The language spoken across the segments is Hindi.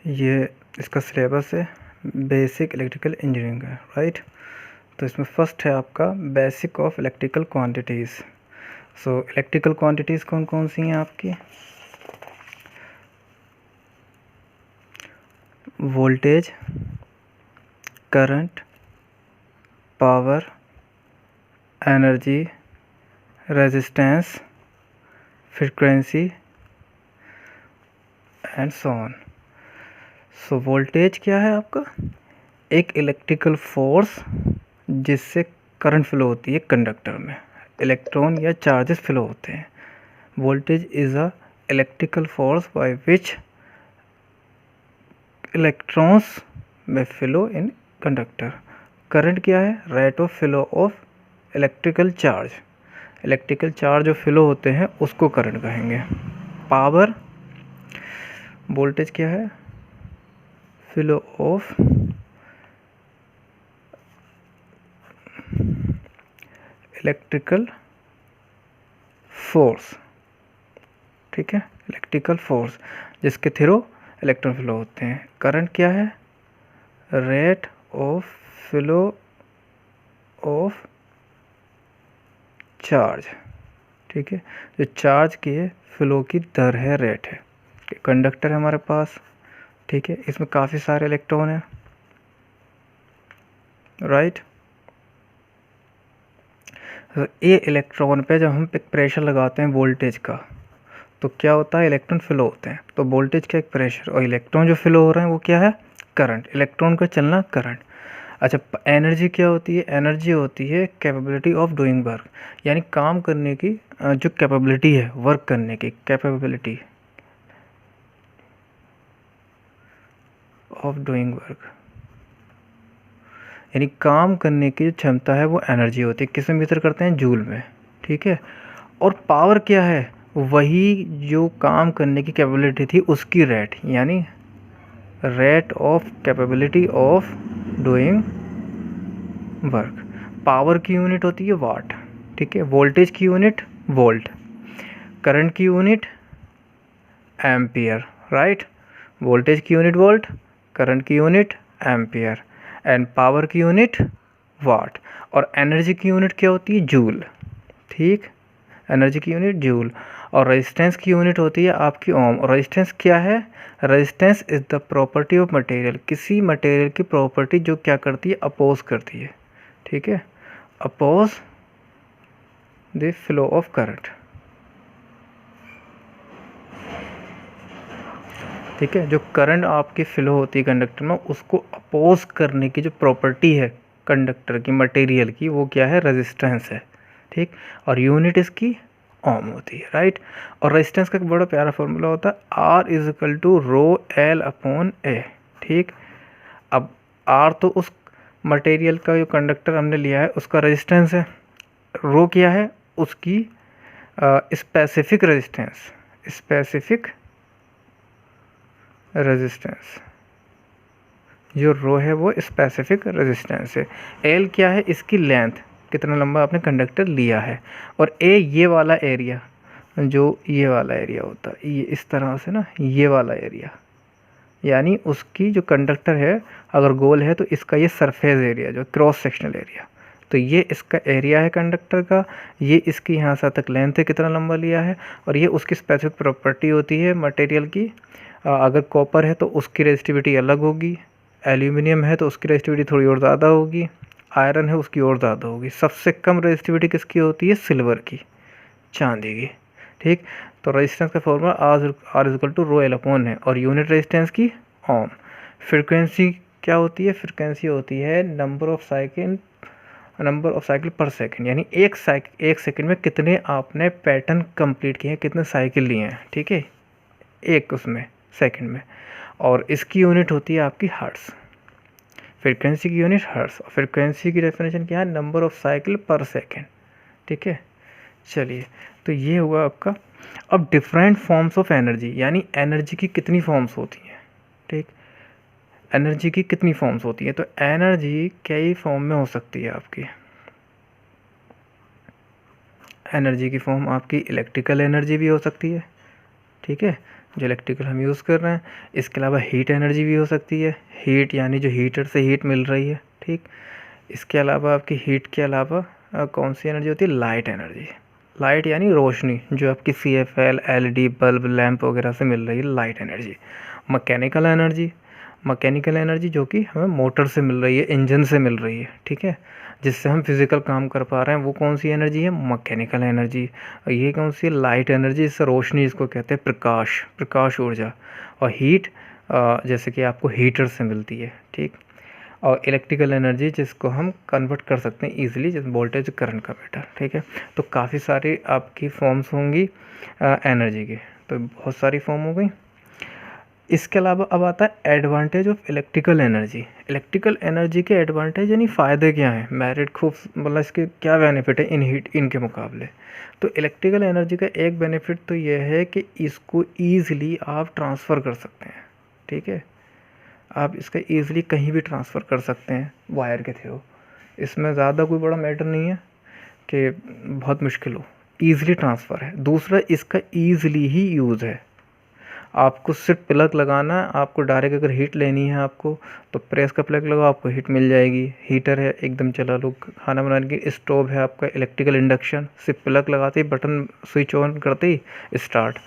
ये इसका सिलेबस है, बेसिक इलेक्ट्रिकल इंजीनियरिंग का, राइट। तो इसमें फर्स्ट है आपका basic of electrical quantities. So electrical quantities कौन कौन सी हैं आपकी? Voltage, current, power, energy, resistance, frequency and so on. So voltage क्या है आपका? एक इलेक्ट्रिकल फोर्स जिससे करंट फ्लो होती है कंडक्टर में, इलेक्ट्रॉन या चार्जेस फ्लो होते हैं। Voltage is a electrical force by which electrons में फ्लो इन कंडक्टर। करंट क्या है? Rate of flow of electrical charge. Electrical charge जो फ्लो होते हैं उसको करंट कहेंगे। पावर, वोल्टेज क्या है? फ्लो ऑफ इलेक्ट्रिकल फोर्स, ठीक है, इलेक्ट्रिकल फोर्स जिसके थ्रू इलेक्ट्रॉन फ्लो होते हैं। करंट क्या है? Rate of flow of charge, ठीक है, जो चार्ज के फ्लो की दर है, रेट है। कंडक्टर है हमारे पास, ठीक है, इसमें काफ़ी सारे इलेक्ट्रॉन हैं, राइट। ये इलेक्ट्रॉन पे जब हम प्रेशर लगाते हैं वोल्टेज का, तो क्या होता है? इलेक्ट्रॉन फ्लो होते हैं। तो वोल्टेज का एक प्रेशर, और इलेक्ट्रॉन जो फ्लो हो रहे हैं वो क्या है? करंट। इलेक्ट्रॉन का चलना करंट। अच्छा, एनर्जी क्या होती है? एनर्जी होती है कैपेबिलिटी ऑफ डूइंग वर्क, यानी काम करने की जो कैपेबिलिटी है, वर्क करने की कैपेबिलिटी ऑफ डूइंग वर्क, यानी काम करने की जो क्षमता है वो एनर्जी होती है। किस में मेजर करते हैं? जूल में, ठीक है। और पावर क्या है? वही जो काम करने की कैपेबिलिटी थी उसकी रेट, यानी rate of capability of doing work. Power की यूनिट होती है वाट, ठीक है। वोल्टेज की यूनिट वोल्ट, करंट की यूनिट एम्पियर, राइट। वोल्टेज की यूनिट वोल्ट, करंट की यूनिट एम्पियर, एंड पावर की यूनिट वाट। और एनर्जी की यूनिट क्या होती है? जूल, ठीक, एनर्जी की यूनिट जूल। और रेजिस्टेंस की यूनिट होती है आपकी ओम। और रेजिस्टेंस क्या है? Resistance is the property of material, किसी मटेरियल की प्रॉपर्टी जो क्या करती है? अपोज करती है, ठीक है, oppose the flow of current, ठीक है। जो करंट आपकी फ्लो होती है कंडक्टर में, उसको अपोज करने की जो प्रॉपर्टी है कंडक्टर की, मटेरियल की, वो क्या है? रेजिस्टेंस है, ठीक। और यूनिट इसकी ओम होती है, राइट। और रेजिस्टेंस का एक बड़ा प्यारा फॉर्मूला होता है, R is equal to rho L upon A, ठीक। अब आर तो उस मटेरियल का, जो कंडक्टर हमने लिया है उसका रेजिस्टेंस है, रो क्या है? उसकी स्पेसिफिक रेजिस्टेंस, स्पेसिफिक रेजिस्टेंस, जो रो है वो स्पेसिफिक रेजिस्टेंस है। एल क्या है? इसकी लेंथ, कितना लंबा आपने कंडक्टर लिया है। और ए ये वाला एरिया, जो ये वाला एरिया होता है, ये इस तरह से ना, ये वाला एरिया, यानी उसकी जो कंडक्टर है अगर गोल है तो इसका ये सरफेस एरिया, जो क्रॉस सेक्शनल एरिया, तो ये इसका एरिया है कंडक्टर का। ये इसकी यहाँ से तक लेंथ है, कितना लंबा लिया है। और ये उसकी स्पेसिफिक प्रॉपर्टी होती है मटेरियल की। अगर कॉपर है तो उसकी रेजिस्टिविटी अलग होगी, एल्यूमिनियम है तो उसकी रेजिस्टिविटी थोड़ी और ज़्यादा होगी, आयरन है उसकी और ज़्यादा होगी। सबसे कम रेजिस्टिविटी किसकी होती है? सिल्वर की, चांदी की, ठीक। तो रेजिस्टेंस का formula R is equal to rho L upon है, और यूनिट रेजिस्टेंस की ओम। फ्रीक्वेंसी क्या होती है? फ्रीक्वेंसी होती है नंबर ऑफ साइकिल पर सेकंड, यानी एक सेकंड में कितने आपने पैटर्न कंप्लीट किए हैं, कितने साइकिल लिए हैं, ठीक है, एक उसमें सेकंड में। और इसकी यूनिट होती है आपकी हर्ट्स, फ्रीक्वेंसी की यूनिट हर्ट्स। और फ्रीक्वेंसी की डेफिनेशन क्या है? नंबर ऑफ साइकिल पर सेकंड, ठीक है। चलिए, तो ये हुआ आपका। अब डिफरेंट फॉर्म्स ऑफ एनर्जी, यानी एनर्जी की कितनी फॉर्म्स होती हैं, ठीक। एनर्जी की कितनी फॉर्म्स होती है? तो एनर्जी कई फॉर्म में हो सकती है आपकी। एनर्जी की फॉर्म आपकी इलेक्ट्रिकल एनर्जी भी हो सकती है, ठीक है, जो इलेक्ट्रिकल हम यूज़ कर रहे हैं। इसके अलावा हीट एनर्जी भी हो सकती है, हीट यानी जो हीटर से हीट मिल रही है, ठीक। इसके अलावा आपकी हीट के अलावा कौन सी एनर्जी होती है, लाइट एनर्जी। लाइट यानी रोशनी, जो आपकी CFL, LED बल्ब, लैंप वगैरह से मिल रही है, light energy. Mechanical energy, mechanical energy जो कि हमें मोटर से मिल रही है, इंजन से मिल रही है, ठीक है, जिससे हम फिज़िकल काम कर पा रहे हैं, वो कौन सी एनर्जी है, मैकेनिकल एनर्जी। और ये कौन सी है, लाइट एनर्जी, इससे रोशनी, इसको कहते हैं प्रकाश, प्रकाश ऊर्जा। और हीट जैसे कि आपको हीटर से मिलती है, ठीक। और इलेक्ट्रिकल एनर्जी जिसको हम कन्वर्ट कर सकते हैं ईजिली, जैसे वोल्टेज करंट का मीटर, ठीक है। तो काफ़ी सारी आपकी फॉर्म्स होंगी एनर्जी की, तो बहुत सारी फॉर्म हो गई। इसके अलावा अब आता है advantage of electrical energy. Electrical energy के एडवांटेज यानी फ़ायदे क्या हैं, मेरिट, खूब मतलब इसके क्या बेनिफिट है इनके मुकाबले। तो इलेक्ट्रिकल एनर्जी का एक बेनिफिट तो ये है कि इसको ईज़िली आप ट्रांसफ़र कर सकते हैं, ठीक है। आप इसका ईज़िली कहीं भी ट्रांसफ़र कर सकते हैं वायर के थ्रू। इसमें ज़्यादा कोई बड़ा मैटर नहीं है कि बहुत मुश्किल हो, ईज़िली ट्रांसफ़र है। दूसरा, इसका ईज़िली ही यूज़ है। आपको सिर्फ प्लग लगाना है, आपको डायरेक्ट अगर हीट लेनी है आपको, तो प्रेस का प्लग लगाओ, आपको हीट मिल जाएगी। हीटर है, एकदम चला लो। खाना बनाने की स्टोव है आपका, इलेक्ट्रिकल इंडक्शन, सिर्फ प्लग लगाते ही, बटन स्विच ऑन करते ही स्टार्ट।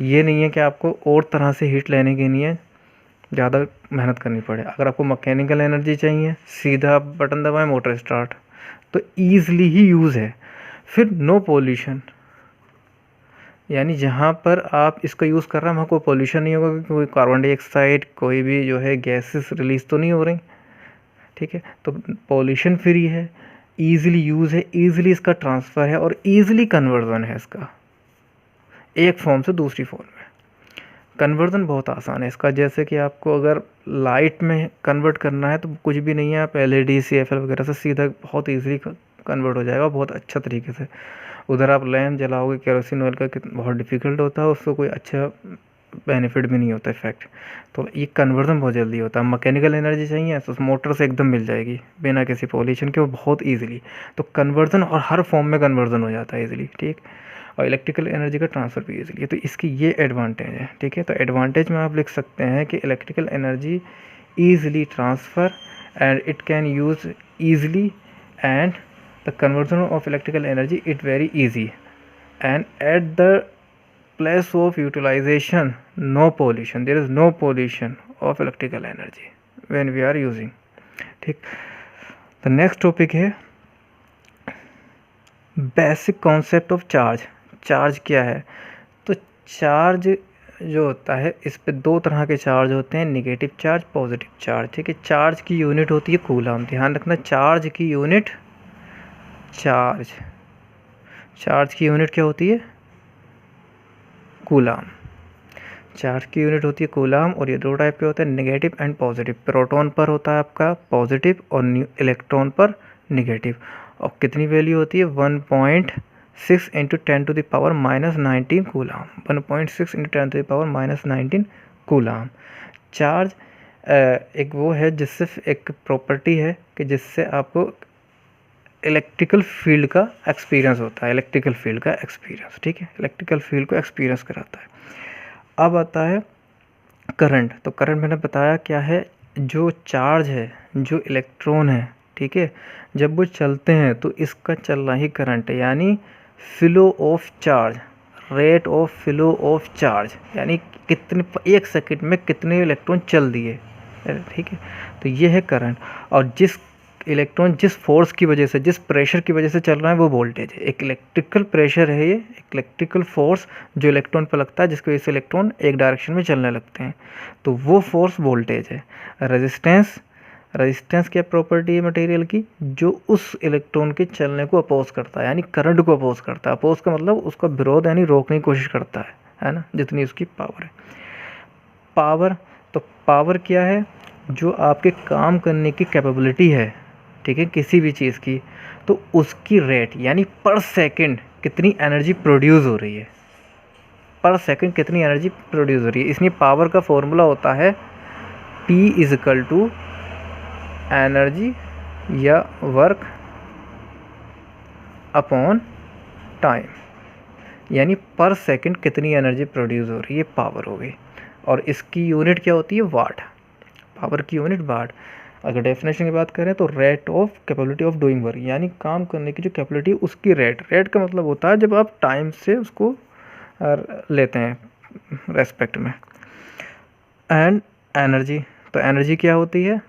ये नहीं है कि आपको और तरह से हीट लेने के लिए ज़्यादा मेहनत करनी पड़े। अगर आपको मैकेनिकल एनर्जी चाहिए, सीधा बटन दबाएं, मोटर स्टार्ट, तो ईज़िली ही यूज़ है। फिर नो पोल्यूशन, यानी जहाँ पर आप इसका यूज़ कर रहे हैं वहाँ कोई पोल्यूशन नहीं होगा, क्योंकि कोई कार्बन डाइऑक्साइड, कोई भी जो है गैसेस रिलीज़ तो नहीं हो रही, ठीक है। तो पोल्यूशन फ्री है, ईज़िली यूज़ है, ईज़िली इसका ट्रांसफ़र है, और ईज़िली कन्वर्जन है इसका एक फॉर्म से दूसरी फॉर्म में। कन्वर्जन बहुत आसान है इसका। जैसे कि आपको अगर लाइट में कन्वर्ट करना है तो कुछ भी नहीं है, आप LED, CFL वगैरह से सीधा बहुत ईज़िली कन्वर्ट हो जाएगा, बहुत अच्छा तरीके से। उधर आप लैम्प जलाओगे केरोसिन ऑयल का, बहुत डिफ़िकल्ट होता है, उसको कोई अच्छा बेनिफिट भी नहीं होता इफेक्ट। तो ये कन्वर्जन बहुत जल्दी होता है। मैकेनिकल एनर्जी चाहिए तो उस मोटर से एकदम मिल जाएगी बिना किसी पॉल्यूशन के, वो बहुत ईजिली। तो कन्वर्जन और हर फॉर्म में कन्वर्जन हो जाता है ईजिली, ठीक। और इलेक्ट्रिकल एनर्जी का ट्रांसफ़र भी ईजिली है। तो इसकी ये एडवांटेज है, ठीक है। तो एडवांटेज में आप लिख सकते हैं कि electrical energy easily transfer and it can use easily, and the conversion of electrical energy it very easy, and at the place of utilization no pollution, there is no pollution of electrical energy when we are using, ठीक। the next topic है basic concept of charge. Charge क्या है, तो चार्ज जो होता है, इस पे दो तरह के चार्ज होते हैं, नेगेटिव चार्ज, पॉजिटिव चार्ज, ठीक है। चार्ज की यूनिट होती है कूलम, ध्यान रखना, चार्ज की यूनिट, चार्ज की यूनिट क्या होती है, कूलम। चार्ज की यूनिट होती है कूलम, और ये दो टाइप के होते हैं, नेगेटिव एंड पॉजिटिव। प्रोटॉन पर होता है आपका पॉजिटिव और इलेक्ट्रॉन पर नेगेटिव। और कितनी वैल्यू होती है, 1.6 × 10⁻⁻19 कूलम, 1.6 × 10⁻⁻19 कूलम। चार्ज एक वो है जिससे, एक प्रॉपर्टी है कि जिससे आपको इलेक्ट्रिकल फील्ड का एक्सपीरियंस होता है, इलेक्ट्रिकल फील्ड का एक्सपीरियंस, ठीक है। इलेक्ट्रिकल फील्ड को एक्सपीरियंस कराता है। अब आता है करंट। तो करंट मैंने बताया क्या है, जो चार्ज है, जो इलेक्ट्रॉन है, ठीक है, जब वो चलते हैं तो इसका चलना ही करंट है, यानी flow of charge, rate of flow of charge, यानी कितने, एक सेकंड में कितने इलेक्ट्रॉन चल दिए, ठीक है। तो ये है करंट। और जिस इलेक्ट्रॉन जिस फोर्स की वजह से, जिस प्रेशर की वजह से चल रहा है, वो वोल्टेज है। एक इलेक्ट्रिकल प्रेशर है ये, एक इलेक्ट्रिकल फोर्स जो इलेक्ट्रॉन पर लगता है, जिसकी वजह से इलेक्ट्रॉन एक डायरेक्शन में चलने लगते हैं, तो वो फोर्स वोल्टेज है। रेजिस्टेंस, रेजिस्टेंस क्या प्रॉपर्टी है मटेरियल की, जो उस इलेक्ट्रॉन के चलने को अपोज करता है, यानी करंट को अपोज करता है। अपोज का मतलब उसका विरोध, यानी रोकने की कोशिश करता है ना, जितनी उसकी पावर है। पावर, तो पावर क्या है, जो आपके काम करने की कैपेबिलिटी है, ठीक है, किसी भी चीज़ की, तो उसकी रेट, यानी पर सेकंड कितनी एनर्जी प्रोड्यूस हो रही है, पर सेकंड कितनी एनर्जी प्रोड्यूस हो रही है। इसलिए पावर का फॉर्मूला होता है P = एनर्जी या वर्क अपॉन टाइम, यानी पर सेकंड कितनी एनर्जी प्रोड्यूस हो रही है, पावर हो गई। और इसकी यूनिट क्या होती है, वाट, पावर की यूनिट वाट। अगर डेफिनेशन की बात करें तो rate of capability of doing work, यानी काम करने की जो कैपेबिलिटी उसकी रेट का मतलब होता है जब आप टाइम से उसको लेते हैं रेस्पेक्ट में। एंड एनर्जी, तो एनर्जी क्या होती है,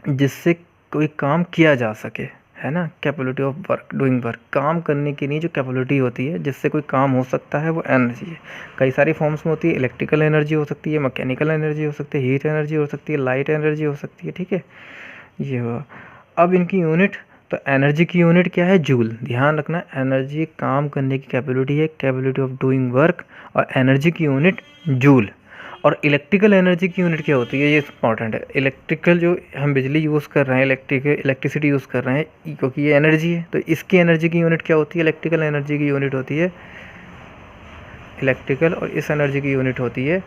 जिससे कोई काम किया जा सके, है ना, capability of work, doing work, काम करने की नहीं जो कैपेबिलिटी होती है जिससे कोई काम हो सकता है वो एनर्जी है। कई सारी फॉर्म्स में होती है, इलेक्ट्रिकल एनर्जी हो सकती है, मैकेनिकल एनर्जी हो सकती है, हीट एनर्जी हो सकती है, लाइट एनर्जी हो सकती है, ठीक है, ये हुआ। अब इनकी यूनिट, तो एनर्जी की यूनिट क्या है, जूल, ध्यान रखना, एनर्जी काम करने की कैपेबिलिटी है, कैपेबिलिटी ऑफ डूइंग वर्क, और एनर्जी की यूनिट जूल। और इलेक्ट्रिकल एनर्जी की यूनिट क्या होती है, ये इंपॉर्टेंट है। इलेक्ट्रिकल जो हम बिजली यूज़ कर रहे हैं, इलेक्ट्रिसिटी यूज़ कर रहे हैं, क्योंकि ये एनर्जी है, तो इसकी एनर्जी की यूनिट क्या होती है, इलेक्ट्रिकल एनर्जी की यूनिट होती है इलेक्ट्रिकल, और इस एनर्जी की यूनिट होती है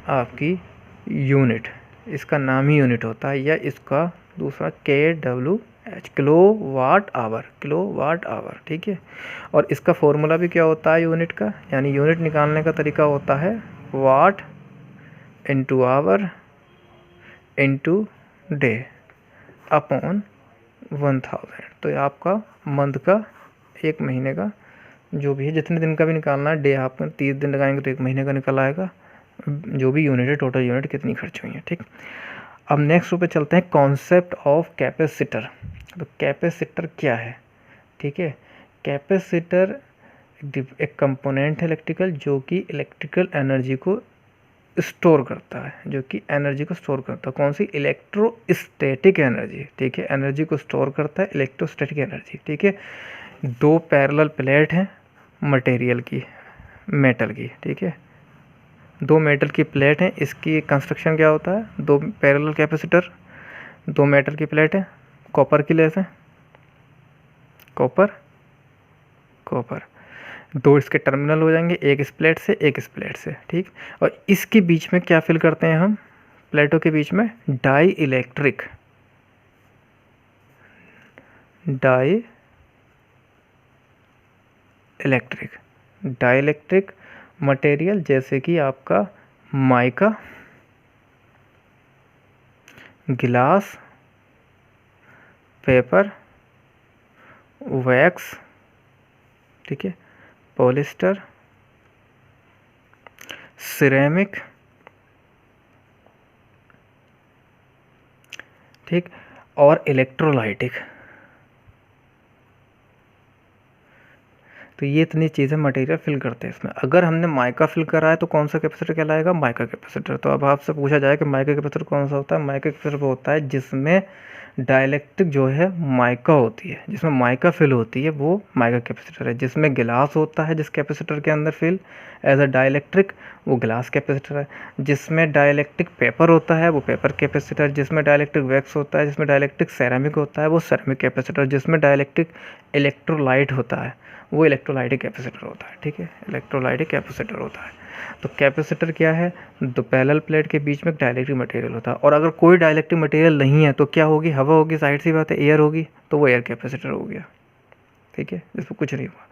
आपकी यूनिट, इसका नाम ही यूनिट होता है, या इसका दूसरा KWH, किलो वाट आवर, ठीक है। और इसका फॉर्मूला भी क्या होता है यूनिट का, यानी यूनिट निकालने का तरीका होता है watt into hour into day upon 1000। तो ये आपका मंथ का, एक महीने का जो भी है, जितने दिन का भी निकालना है, डे आप 30 दिन लगाएंगे तो एक महीने का निकल आएगा, जो भी यूनिट है, टोटल यूनिट कितनी खर्च हुई है, ठीक। अब नेक्स्ट पे चलते हैं, कॉन्सेप्ट ऑफ कैपेसिटर। तो कैपेसिटर क्या है, ठीक है। कैपेसिटर एक कंपोनेंट है इलेक्ट्रिकल, जो कि इलेक्ट्रिकल एनर्जी को स्टोर करता है, जो कि एनर्जी को स्टोर करता है। कौन सी, इलेक्ट्रोस्टैटिक एनर्जी, ठीक है, एनर्जी को स्टोर करता है इलेक्ट्रोस्टैटिक एनर्जी, ठीक है। दो पैरेलल प्लेट हैं मटेरियल की, मेटल की, ठीक है, दो मेटल की प्लेट हैं, इसकी कंस्ट्रक्शन क्या होता है, दो पैरेलल कैपेसिटर, दो मेटल की प्लेट है, कॉपर की लेस है, कॉपर, दो इसके टर्मिनल हो जाएंगे, एक इस प्लेट से, एक इस प्लेट से, ठीक। और इसके बीच में क्या फिल करते हैं हम, प्लेटों के बीच में डाई इलेक्ट्रिक मटेरियल, जैसे कि आपका माइका, गिलास, पेपर, वैक्स, ठीक है, पॉलिस्टर, सिरेमिक, ठीक, और इलेक्ट्रोलाइटिक। तो ये इतनी चीज़ें मटेरियल फिल करते हैं इसमें। अगर हमने माइका फिल करा है तो कौन सा कैपेसिटर कहलाएगा, माइका कैपेसिटर। तो अब आपसे पूछा जाए कि माइका कैपेसिटर कौन सा होता है, माइका कैपेसिटर वो होता है जिसमें डाइलेक्ट्रिक जो है माइका होती है, जिसमें माइका फिल होती है, वो माइका कैपेसिटर है। जिसमें गिलास होता है जिस कैपेसिटर के अंदर फिल एज अ डाइलेक्ट्रिक, वो गिलास कैपेसिटर है। जिसमें डाइलेक्ट्रिक पेपर होता है वो पेपर कैपेसिटर, जिसमें डाइलेक्ट्रिक वैक्स होता है, जिसमें डाइलेक्ट्रिक सेरामिक होता है वो सेरामिक कैपेसिटर, जिसमें डाइलेक्ट्रिक इलेक्ट्रोलाइट होता है वो इलेक्ट्रोलाइटिक कैपेसिटर होता है, ठीक है, इलेक्ट्रोलाइटिक कैपेसिटर होता है। तो कैपेसिटर क्या है, दो पैरेलल प्लेट के बीच में डाइलेक्ट्रिक मटेरियल होता है। और अगर कोई डाइलेक्ट्रिक मटेरियल नहीं है तो क्या होगी, हवा होगी, जाहिर सी बात है, एयर होगी, तो वो एयर कैपेसिटर हो गया, ठीक है, जिसमें कुछ नहीं हुआ।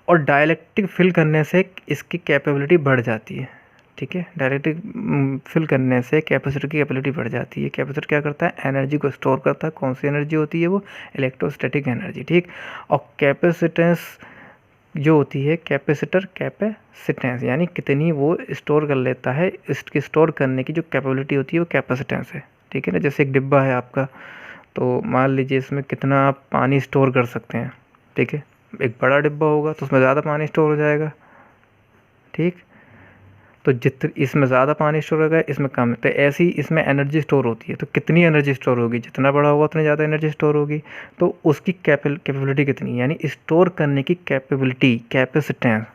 और डाइलेक्ट्रिक फिल करने से इसकी कैपेबिलिटी बढ़ जाती है, ठीक है, डाइलेक्ट्रिक फिल करने से कैपेसिटर की कैपेबिलिटी बढ़ जाती है। कैपेसिटर क्या करता है, एनर्जी को स्टोर करता है। कौन सी एनर्जी होती है, वो इलेक्ट्रोस्टैटिक एनर्जी, ठीक। और कैपेसिटेंस जो होती है, कैपेसिटेंस यानी कितनी वो स्टोर कर लेता है, इसकी स्टोर करने की जो कैपेबिलिटी होती है वो कैपेसिटेंस है, ठीक है ना। जैसे एक डिब्बा है आपका, तो मान लीजिए इसमें कितना आप पानी स्टोर कर सकते हैं, ठीक है। एक बड़ा डिब्बा होगा तो उसमें ज़्यादा पानी स्टोर हो जाएगा, ठीक। तो इसमें ज़्यादा पानी स्टोर होगा, इसमें कम। तो ऐसी इसमें एनर्जी स्टोर होती है, तो कितनी एनर्जी स्टोर होगी, जितना बड़ा होगा उतनी ज़्यादा एनर्जी स्टोर होगी। तो उसकी कैपेबिलिटी कितनी, यानी स्टोर करने की कैपेबिलिटी, कैपेसिटेंस।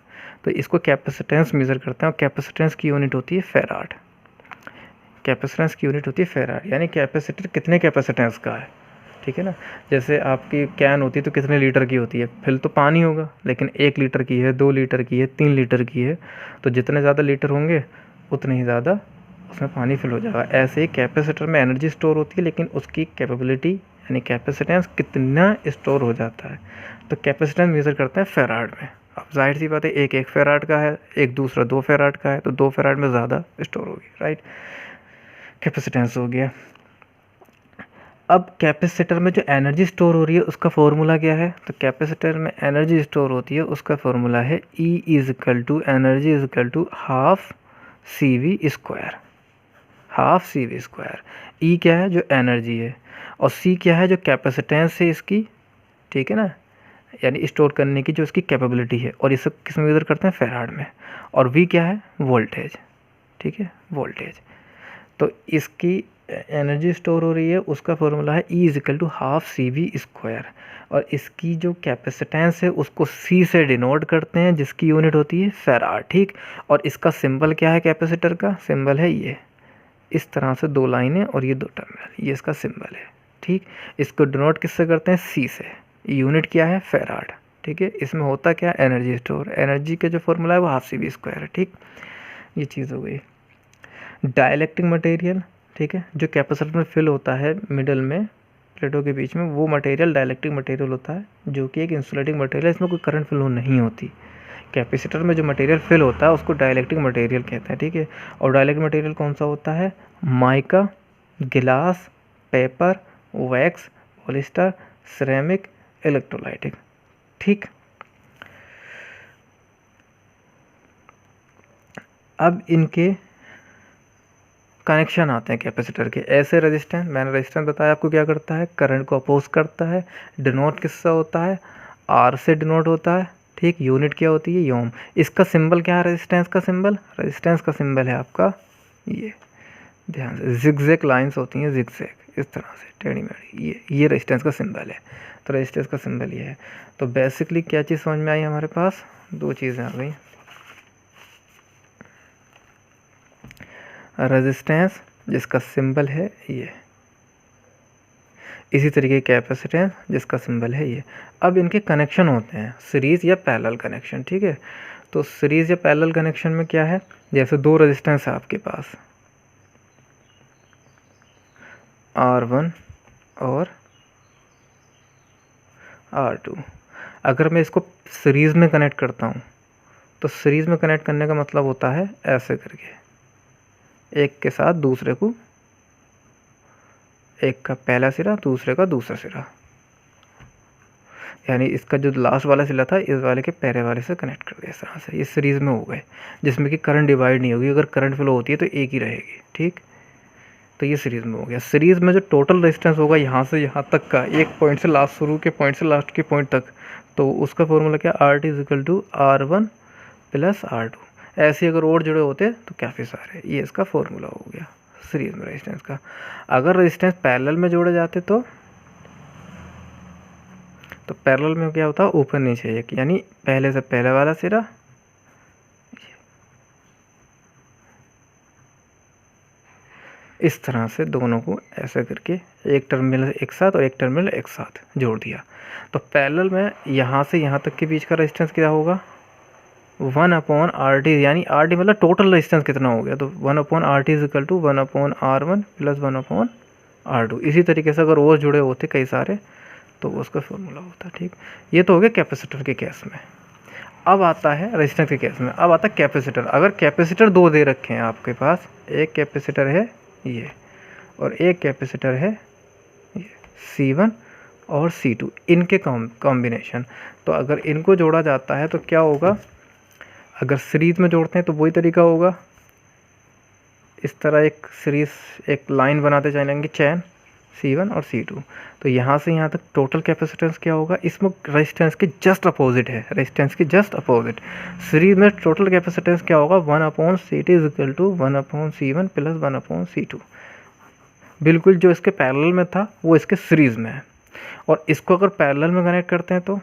तो इसको कैपेसिटेंस मेज़र करते हैं, और कैपेसिटेंस की यूनिट होती है फेराड। कैपेसिटेंस की यूनिट होती है फेराड, यानी कैपेसिटर कितने कैपेसिटेंस का है, ठीक है ना। जैसे आपकी कैन होती है तो कितने लीटर की होती है, फिल तो पानी होगा, लेकिन 1 लीटर की है, 2 लीटर की है, 3 लीटर की है, तो जितने ज़्यादा लीटर होंगे उतने ही ज़्यादा उसमें पानी फिल हो जाएगा। ऐसे ही कैपेसिटर में एनर्जी स्टोर होती है, लेकिन उसकी कैपेबिलिटी यानी कैपेसिटेंस कितना स्टोर हो जाता है, तो कैपेसिटेंस मेज़र करता है फेराड में। अब जाहिर सी बात है एक 1 फेराड का है, एक दूसरा 2 फेराड का है, तो 2 फेराड में ज़्यादा स्टोर होगी, राइट। कैपेसिटेंस हो गया। अब कैपेसिटर में जो एनर्जी स्टोर हो रही है उसका फॉर्मूला क्या है? तो कैपेसिटर में एनर्जी स्टोर होती है उसका फॉर्मूला है E = energy = half CV²। Half CV²। E क्या है? जो एनर्जी है, और C क्या है? जो कैपेसिटेंस है इसकी, ठीक है ना, यानी स्टोर करने की जो इसकी कैपेबिलिटी है, और इसे किस में मेजर करते हैं? फेराड में। और V क्या है? वोल्टेज, ठीक है, वोल्टेज। तो इसकी एनर्जी स्टोर हो रही है उसका फॉर्मूला है E = हाफ CV², और इसकी जो कैपेसिटेंस है उसको C से डिनोट करते हैं जिसकी यूनिट होती है फेराड, ठीक। और इसका सिंबल क्या है? कैपेसिटर का सिंबल है ये, इस तरह से 2 लाइनें और ये 2 टर्मिनल, ये इसका सिंबल है, ठीक। इसको डिनोट किससे करते हैं? C से। यूनिट क्या है? फेराड, ठीक है। इसमें होता क्या? Energy store. एनर्जी का जो फॉर्मूला है वो हाफ CV² है, ठीक। ये चीज़ हो गई। डाइलेक्ट्रिक मटेरियल, ठीक है, जो कैपेसिटर में फिल होता है मिडल में प्लेटों के बीच में, वो मटेरियल डाइलेक्ट्रिक मटेरियल होता है, जो कि एक इंसुलेटिंग मटेरियल है, इसमें कोई करंट फ्लो नहीं होती। कैपेसिटर में जो मटेरियल फिल होता है उसको डाइलेक्ट्रिक मटेरियल कहते हैं, ठीक है। और डाइलेक्ट्रिक मटेरियल कौन सा होता है? माइका, गिलास, paper, wax, polyester, ceramic, electrolytic, ठीक। अब इनके कनेक्शन आते हैं कैपेसिटर के। ऐसे रेजिस्टेंस, मैंने रेजिस्टेंस बताया आपको क्या करता है? करंट को अपोज करता है। डिनोट किससे होता है? R से डिनोट होता है, ठीक। यूनिट क्या होती है? ओम। इसका सिंबल क्या है? रेजिस्टेंस का सिंबल, रेजिस्टेंस का सिंबल है आपका ये, ध्यान से, जिगजैग लाइंस होती हैं, जिगजैग, इस तरह से टेढ़ी मेढ़ी, ये रेजिस्टेंस का सिंबल है। तो रेजिस्टेंस का सिंबल ये है। तो बेसिकली क्या चीज़ समझ में आई हमारे पास? 2 चीज़ें आ गई। रेजिस्टेंस जिसका सिंबल है ये, इसी तरीके कैपेसिटेंस जिसका सिंबल है ये। अब इनके कनेक्शन होते हैं सीरीज़ या पैरेलल कनेक्शन, ठीक है। तो सीरीज़ या पैरेलल कनेक्शन में क्या है? जैसे 2 रेजिस्टेंस है आपके पास, R1 और R2। अगर मैं इसको सीरीज़ में कनेक्ट करता हूँ, तो सीरीज़ में कनेक्ट करने का मतलब होता है ऐसे करके, एक के साथ दूसरे को, एक का पहला सिरा दूसरे का दूसरा सिरा, यानी इसका जो लास्ट वाला सिरा था इस वाले के पहले वाले से कनेक्ट कर दिया, इस तरह से। ये सीरीज़ में हो गए, जिसमें कि करंट डिवाइड नहीं होगी। अगर करंट फ्लो होती है तो एक ही रहेगी, ठीक। तो ये सीरीज़ में हो गया। सीरीज़ में जो टोटल रेजिस्टेंस होगा यहाँ से यहाँ तक का, एक पॉइंट से लास्ट शुरू के पॉइंट से लास्ट के पॉइंट तक, तो उसका फॉर्मूला क्या? RT = R1 + R2। ऐसे अगर और जुड़े होते तो काफ़ी सारे, ये इसका फॉर्मूला हो गया सीरीज में रेजिस्टेंस का। अगर रेजिस्टेंस पैरेलल में जोड़े जाते तो पैरेलल में क्या होता है? ऊपर नीचे एक, यानी पहले से पहले वाला सिरा, इस तरह से दोनों को ऐसे करके एक टर्मिनल एक साथ और एक टर्मिनल एक साथ जोड़ दिया। तो पैरेलल में यहाँ से यहाँ तक के बीच का रेजिस्टेंस क्या होगा? 1/RT, यानी RT मतलब टोटल रेजिस्टेंस कितना हो गया? तो 1/RT = 1/R1 + 1/R2। इसी तरीके से अगर और जुड़े होते कई सारे तो उसका फॉर्मूला होता, ठीक। ये तो हो गया कैपेसिटर के केस में। अब आता है रेजिस्टेंस के केस में, अब आता है कैपेसिटर। अगर कैपेसिटर 2 दे रखे हैं आपके पास, एक कैपेसिटर है ये और एक कैपेसिटर है ये, C1 और C2, इनके कॉम्बिनेशन। तो अगर इनको जोड़ा जाता है तो क्या होगा? अगर सीरीज़ में जोड़ते हैं तो वही तरीका होगा, इस तरह एक सीरीज़ एक लाइन बनाते चलेंगे, चैन C1 और C2। तो यहाँ से यहाँ तक टोटल कैपेसिटेंस क्या होगा? इसमें रेजिस्टेंस के जस्ट अपोजिट है, रेजिस्टेंस के जस्ट अपोजिट। सीरीज में टोटल कैपेसिटेंस क्या होगा? 1/CT = 1/C1 + 1/C2। बिल्कुल जो इसके पैरेलल में था वो इसके सीरीज़ में है। और इसको अगर पैरेलल में कनेक्ट करते हैं तो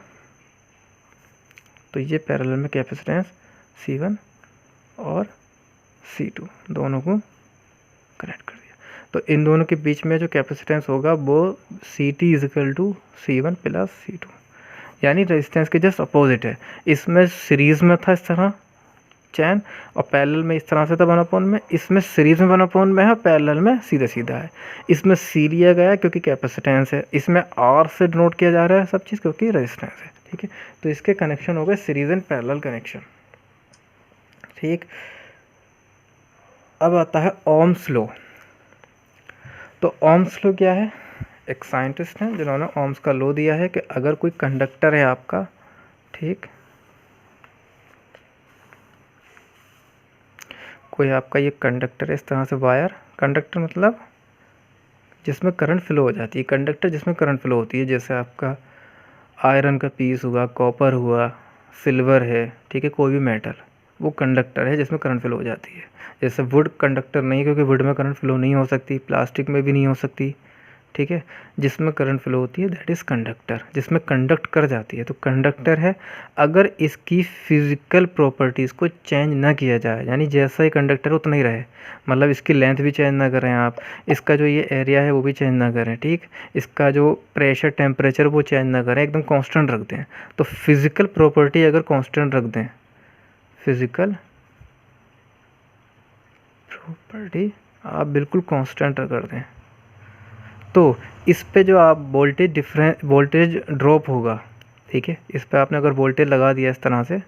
ये पैरेलल में कैपेसिटेंस C1 और C2 दोनों को कनेक्ट कर दिया। तो इन दोनों के बीच में जो कैपेसिटेंस होगा वो CT = C1 + C2, यानी रेजिस्टेंस के जस्ट अपोजिट है। इसमें सीरीज़ में था इस तरह चैन, और पैरेलल में इस तरह से था 1/, में। इसमें सीरीज़ में 1/, में है, पैरेलल में सीधा सीधा है। इसमें C लिया गया क्योंकि कैपेसिटेंस है, इसमें R से डिनोट किया जा रहा है सब चीज़ क्योंकि रेजिस्टेंस है। ठीक है। तो इसके कनेक्शन हो गए सीरीज एंड पैरेलल कनेक्शन। ठीक, अब आता है ओम्स लॉ। तो ओम्स लॉ क्या है? एक साइंटिस्ट हैं जिन्होंने ओम्स का लॉ दिया है कि अगर कोई कंडक्टर है आपका, ठीक, कोई आपका ये कंडक्टर है इस तरह से, वायर, कंडक्टर मतलब जिसमें करंट फ्लो हो जाती है, कंडक्टर जिसमें करंट फ्लो होती है, जैसे आपका आयरन का पीस हुआ, कॉपर हुआ, सिल्वर है, ठीक है, कोई भी मेटल, वो कंडक्टर है जिसमें करंट फ्लो हो जाती है। जैसे वुड कंडक्टर नहीं, क्योंकि वुड में करंट फ्लो नहीं हो सकती, प्लास्टिक में भी नहीं हो सकती, ठीक है। जिसमें करंट फ्लो होती है दैट इज़ कंडक्टर, जिसमें कंडक्ट कर जाती है तो कंडक्टर है। अगर इसकी फिजिकल प्रॉपर्टीज़ को चेंज ना किया जाए, यानी जैसा ही कंडक्टर उतना ही रहे, मतलब इसकी लेंथ भी चेंज ना करें आप, इसका जो ये एरिया है वो भी चेंज ना करें, ठीक, इसका जो प्रेशर टेम्परेचर वो चेंज ना करें, एकदम कांस्टेंट रख दें। तो फिज़िकल प्रॉपर्टी अगर कांस्टेंट रख दें, फिज़िकल प्रॉपर्टी आप बिल्कुल कांस्टेंट कर दें, तो इस पे जो आप वोल्टेज ड्रॉप होगा, ठीक है, इस पे आपने अगर वोल्टेज लगा दिया इस तरह से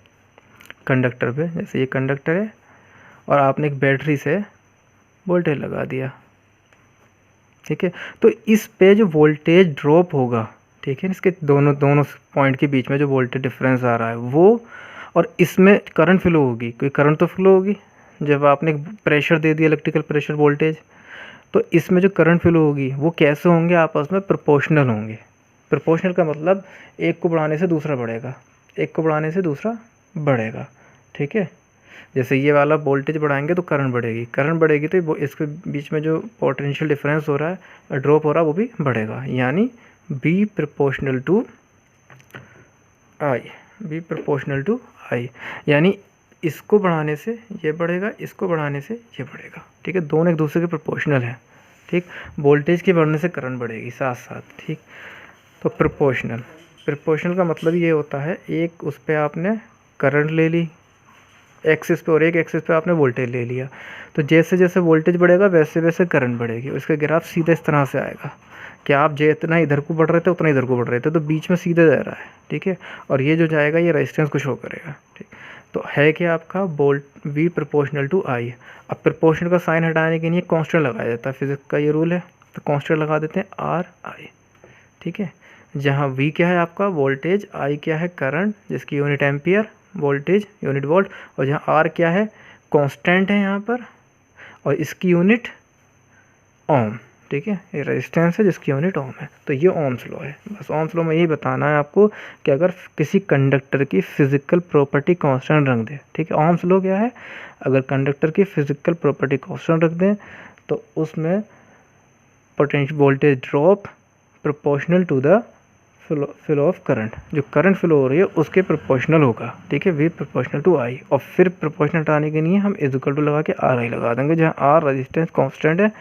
कंडक्टर पे, जैसे ये कंडक्टर है और आपने एक बैटरी से वोल्टेज लगा दिया, ठीक है, तो इस पे जो वोल्टेज ड्रॉप होगा, ठीक है, इसके दोनों पॉइंट के बीच में जो वोल्टेज डिफरेंस आ रहा है वो, और इसमें करंट फ्लो होगी, कोई करंट तो फ्लो होगी जब आपने प्रेशर दे दिया, इलेक्ट्रिकल प्रेशर वोल्टेज, तो इसमें जो करंट फ्लो होगी वो कैसे होंगे, आपस में प्रोपोर्शनल होंगे। प्रोपोर्शनल का मतलब एक को बढ़ाने से दूसरा बढ़ेगा, एक को बढ़ाने से दूसरा बढ़ेगा, ठीक है। जैसे ये वाला वोल्टेज बढ़ाएंगे तो करंट बढ़ेगी, करंट बढ़ेगी तो वो इसके बीच में जो पोटेंशियल डिफरेंस हो रहा है, ड्रॉप हो रहा है, वो भी बढ़ेगा, यानी B proportional to I, B proportional to I, यानी इसको बढ़ाने से ये बढ़ेगा, इसको बढ़ाने से ये बढ़ेगा, ठीक है, दोनों एक दूसरे के प्रोपोर्शनल है, ठीक। वोल्टेज के बढ़ने से करंट बढ़ेगी साथ साथ, ठीक। तो प्रोपोर्शनल का मतलब ये होता है, एक उस पर आपने करंट ले ली एक्सिस पे और एक एक्सिस पे आपने वोल्टेज ले लिया, तो जैसे जैसे वोल्टेज बढ़ेगा वैसे वैसे करंट बढ़ेगी, उसका ग्राफ सीधा इस तरह से आएगा कि आप जितना इधर को बढ़ रहे थे उतना इधर को बढ़ रहे थे, तो बीच में सीधे जा रहा है, ठीक है, और ये जो जाएगा ये रेजिस्टेंस को शो करेगा, ठीक। तो है कि आपका वोल्ट वी प्रोपोर्शनल टू आई। अब प्रोपोर्शनल का साइन हटाने के लिए कांस्टेंट लगाया जाता है, फिजिक्स का ये रूल है, तो कांस्टेंट लगा देते हैं आर आई, ठीक है, जहाँ वी क्या है आपका वोल्टेज, आई क्या है करंट जिसकी unit ampere, voltage unit volt, और जहाँ आर क्या है कांस्टेंट है यहाँ पर, और इसकी यूनिट ओम, ठीक है, ये रेजिस्टेंस है जिसकी यूनिट ओम है। तो ये ओम्स लॉ है। बस ओम्स लॉ में यही बताना है आपको कि अगर किसी कंडक्टर की फिजिकल प्रॉपर्टी कांस्टेंट रख दें, ठीक है, ओम्स लॉ क्या है, अगर कंडक्टर की फिजिकल प्रॉपर्टी कांस्टेंट रख दें तो उसमें potential voltage drop proportional to the flow of current, जो करंट फ्लो हो रही है उसके प्रोपोर्शनल होगा, ठीक है, वी प्रोपोर्शनल टू आई। और फिर प्रोपोर्शनल हटाने के लिए हम इक्वल टू लगा के आर आई लगा देंगे, जहाँ आर रेजिस्टेंस कांस्टेंट है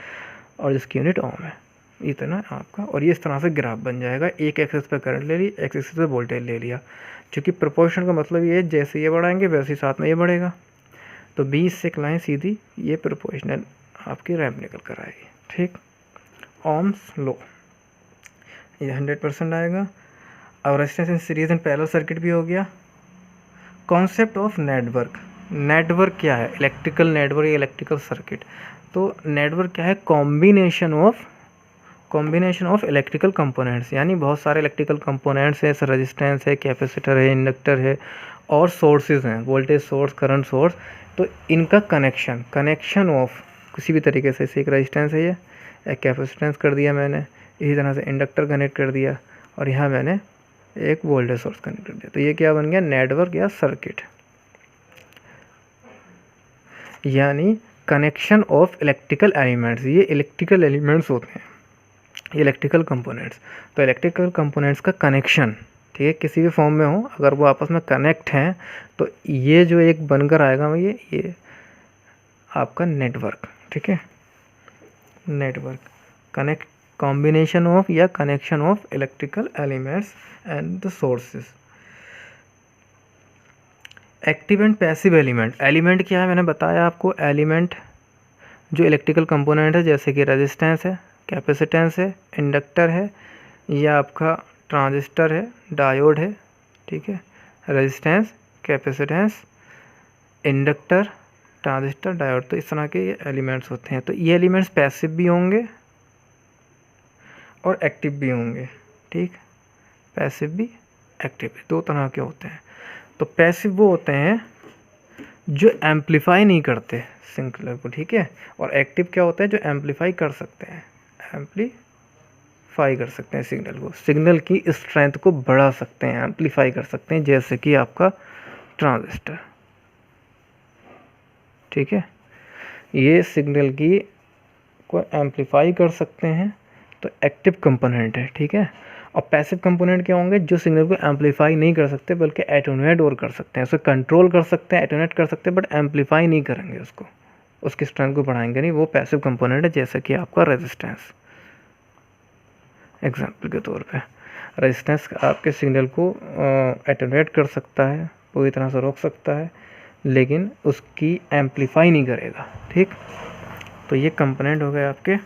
और जिसकी यूनिट ओम है, इतना आपका। और ये इस तरह से ग्राफ बन जाएगा, एक एक्सिस पे करंट ले ली, एक एक्सिस पे वोल्टेज ले लिया, क्योंकि प्रोपोर्शन का मतलब ये है जैसे ये बढ़ाएंगे वैसे ही साथ में ये बढ़ेगा, तो 20 से एक लाइन सीधी ये प्रोपोर्शनल आपकी रैंप निकल कर आएगी, ठीक। ओम्स लॉ ये 100% आएगा। अब resistance in series and parallel circuit भी हो गया। कॉन्सेप्ट ऑफ नेटवर्क, नेटवर्क क्या है, इलेक्ट्रिकल नेटवर्क या इलेक्ट्रिकल सर्किट। तो नेटवर्क क्या है, कॉम्बिनेशन ऑफ इलेक्ट्रिकल कंपोनेंट्स, यानी बहुत सारे इलेक्ट्रिकल कंपोनेंट्स हैं, रेजिस्टेंस है, कैपेसिटर है, इंडक्टर है और सोर्सेज हैं, वोल्टेज सोर्स, करंट सोर्स, तो इनका कनेक्शन ऑफ किसी भी तरीके से, एक रेजिस्टेंस है, ये एक कैपेसिटेंस कर दिया मैंने, इसी तरह से इंडक्टर कनेक्ट कर दिया और यहाँ मैंने एक वोल्टेज सोर्स कनेक्ट कर दिया, तो ये क्या बन गया, नेटवर्क या सर्किट, यानी कनेक्शन ऑफ इलेक्ट्रिकल एलिमेंट्स। ये इलेक्ट्रिकल एलिमेंट्स होते हैं, इलेक्ट्रिकल कंपोनेंट्स। तो इलेक्ट्रिकल कंपोनेंट्स का कनेक्शन, ठीक है, किसी भी फॉर्म में हो, अगर वो आपस में कनेक्ट हैं तो ये जो एक बनकर आएगा ये आपका नेटवर्क, ठीक है, नेटवर्क कनेक्ट कॉम्बिनेशन ऑफ या connection of electrical elements and the sources. Active and passive element क्या है, मैंने बताया आपको, एलिमेंट जो इलेक्ट्रिकल कंपोनेंट है, जैसे कि रेजिस्टेंस है, कैपेसिटेंस है, इंडक्टर है, या आपका ट्रांजिस्टर है, डायोड है, ठीक है। Resistance, capacitance, inductor, transistor, diode, तो इस तरह के ये एलिमेंट्स होते हैं। तो ये एलिमेंट्स पैसिव भी होंगे और एक्टिव भी होंगे, ठीक। पैसिव भी, एक्टिव भी, दो तरह के होते हैं। तो पैसिव वो होते हैं जो एम्पलीफाई नहीं करते सिग्नल को, ठीक है। और एक्टिव क्या होता है, जो एम्पलीफाई कर सकते हैं, एम्पलीफाई कर सकते हैं सिग्नल को, सिग्नल की स्ट्रेंथ को बढ़ा सकते हैं, एम्पलीफाई कर सकते हैं, जैसे कि आपका ट्रांजिस्टर, ठीक है। ये सिग्नल की को एम्पलीफाई कर सकते हैं, तो एक्टिव कंपोनेंट है, ठीक है। और पैसिव कंपोनेंट क्या होंगे, जो सिग्नल को एम्पलीफाई नहीं कर सकते बल्कि एटेन्यूएट और कर सकते हैं, उसे कंट्रोल कर सकते हैं, एटेन्यूएट कर सकते हैं, बट एम्पलीफाई नहीं करेंगे उसको, उसकी स्ट्रेंथ को बढ़ाएंगे नहीं, वो पैसिव कंपोनेंट है, जैसे कि आपका रेजिस्टेंस। एग्जाम्पल के तौर पे रेजिस्टेंस आपके सिग्नल को एटेन्यूएट कर सकता है, पूरी तरह से रोक सकता है, लेकिन उसकी एम्पलीफाई नहीं करेगा, ठीक। तो ये कंपोनेंट हो गए आपके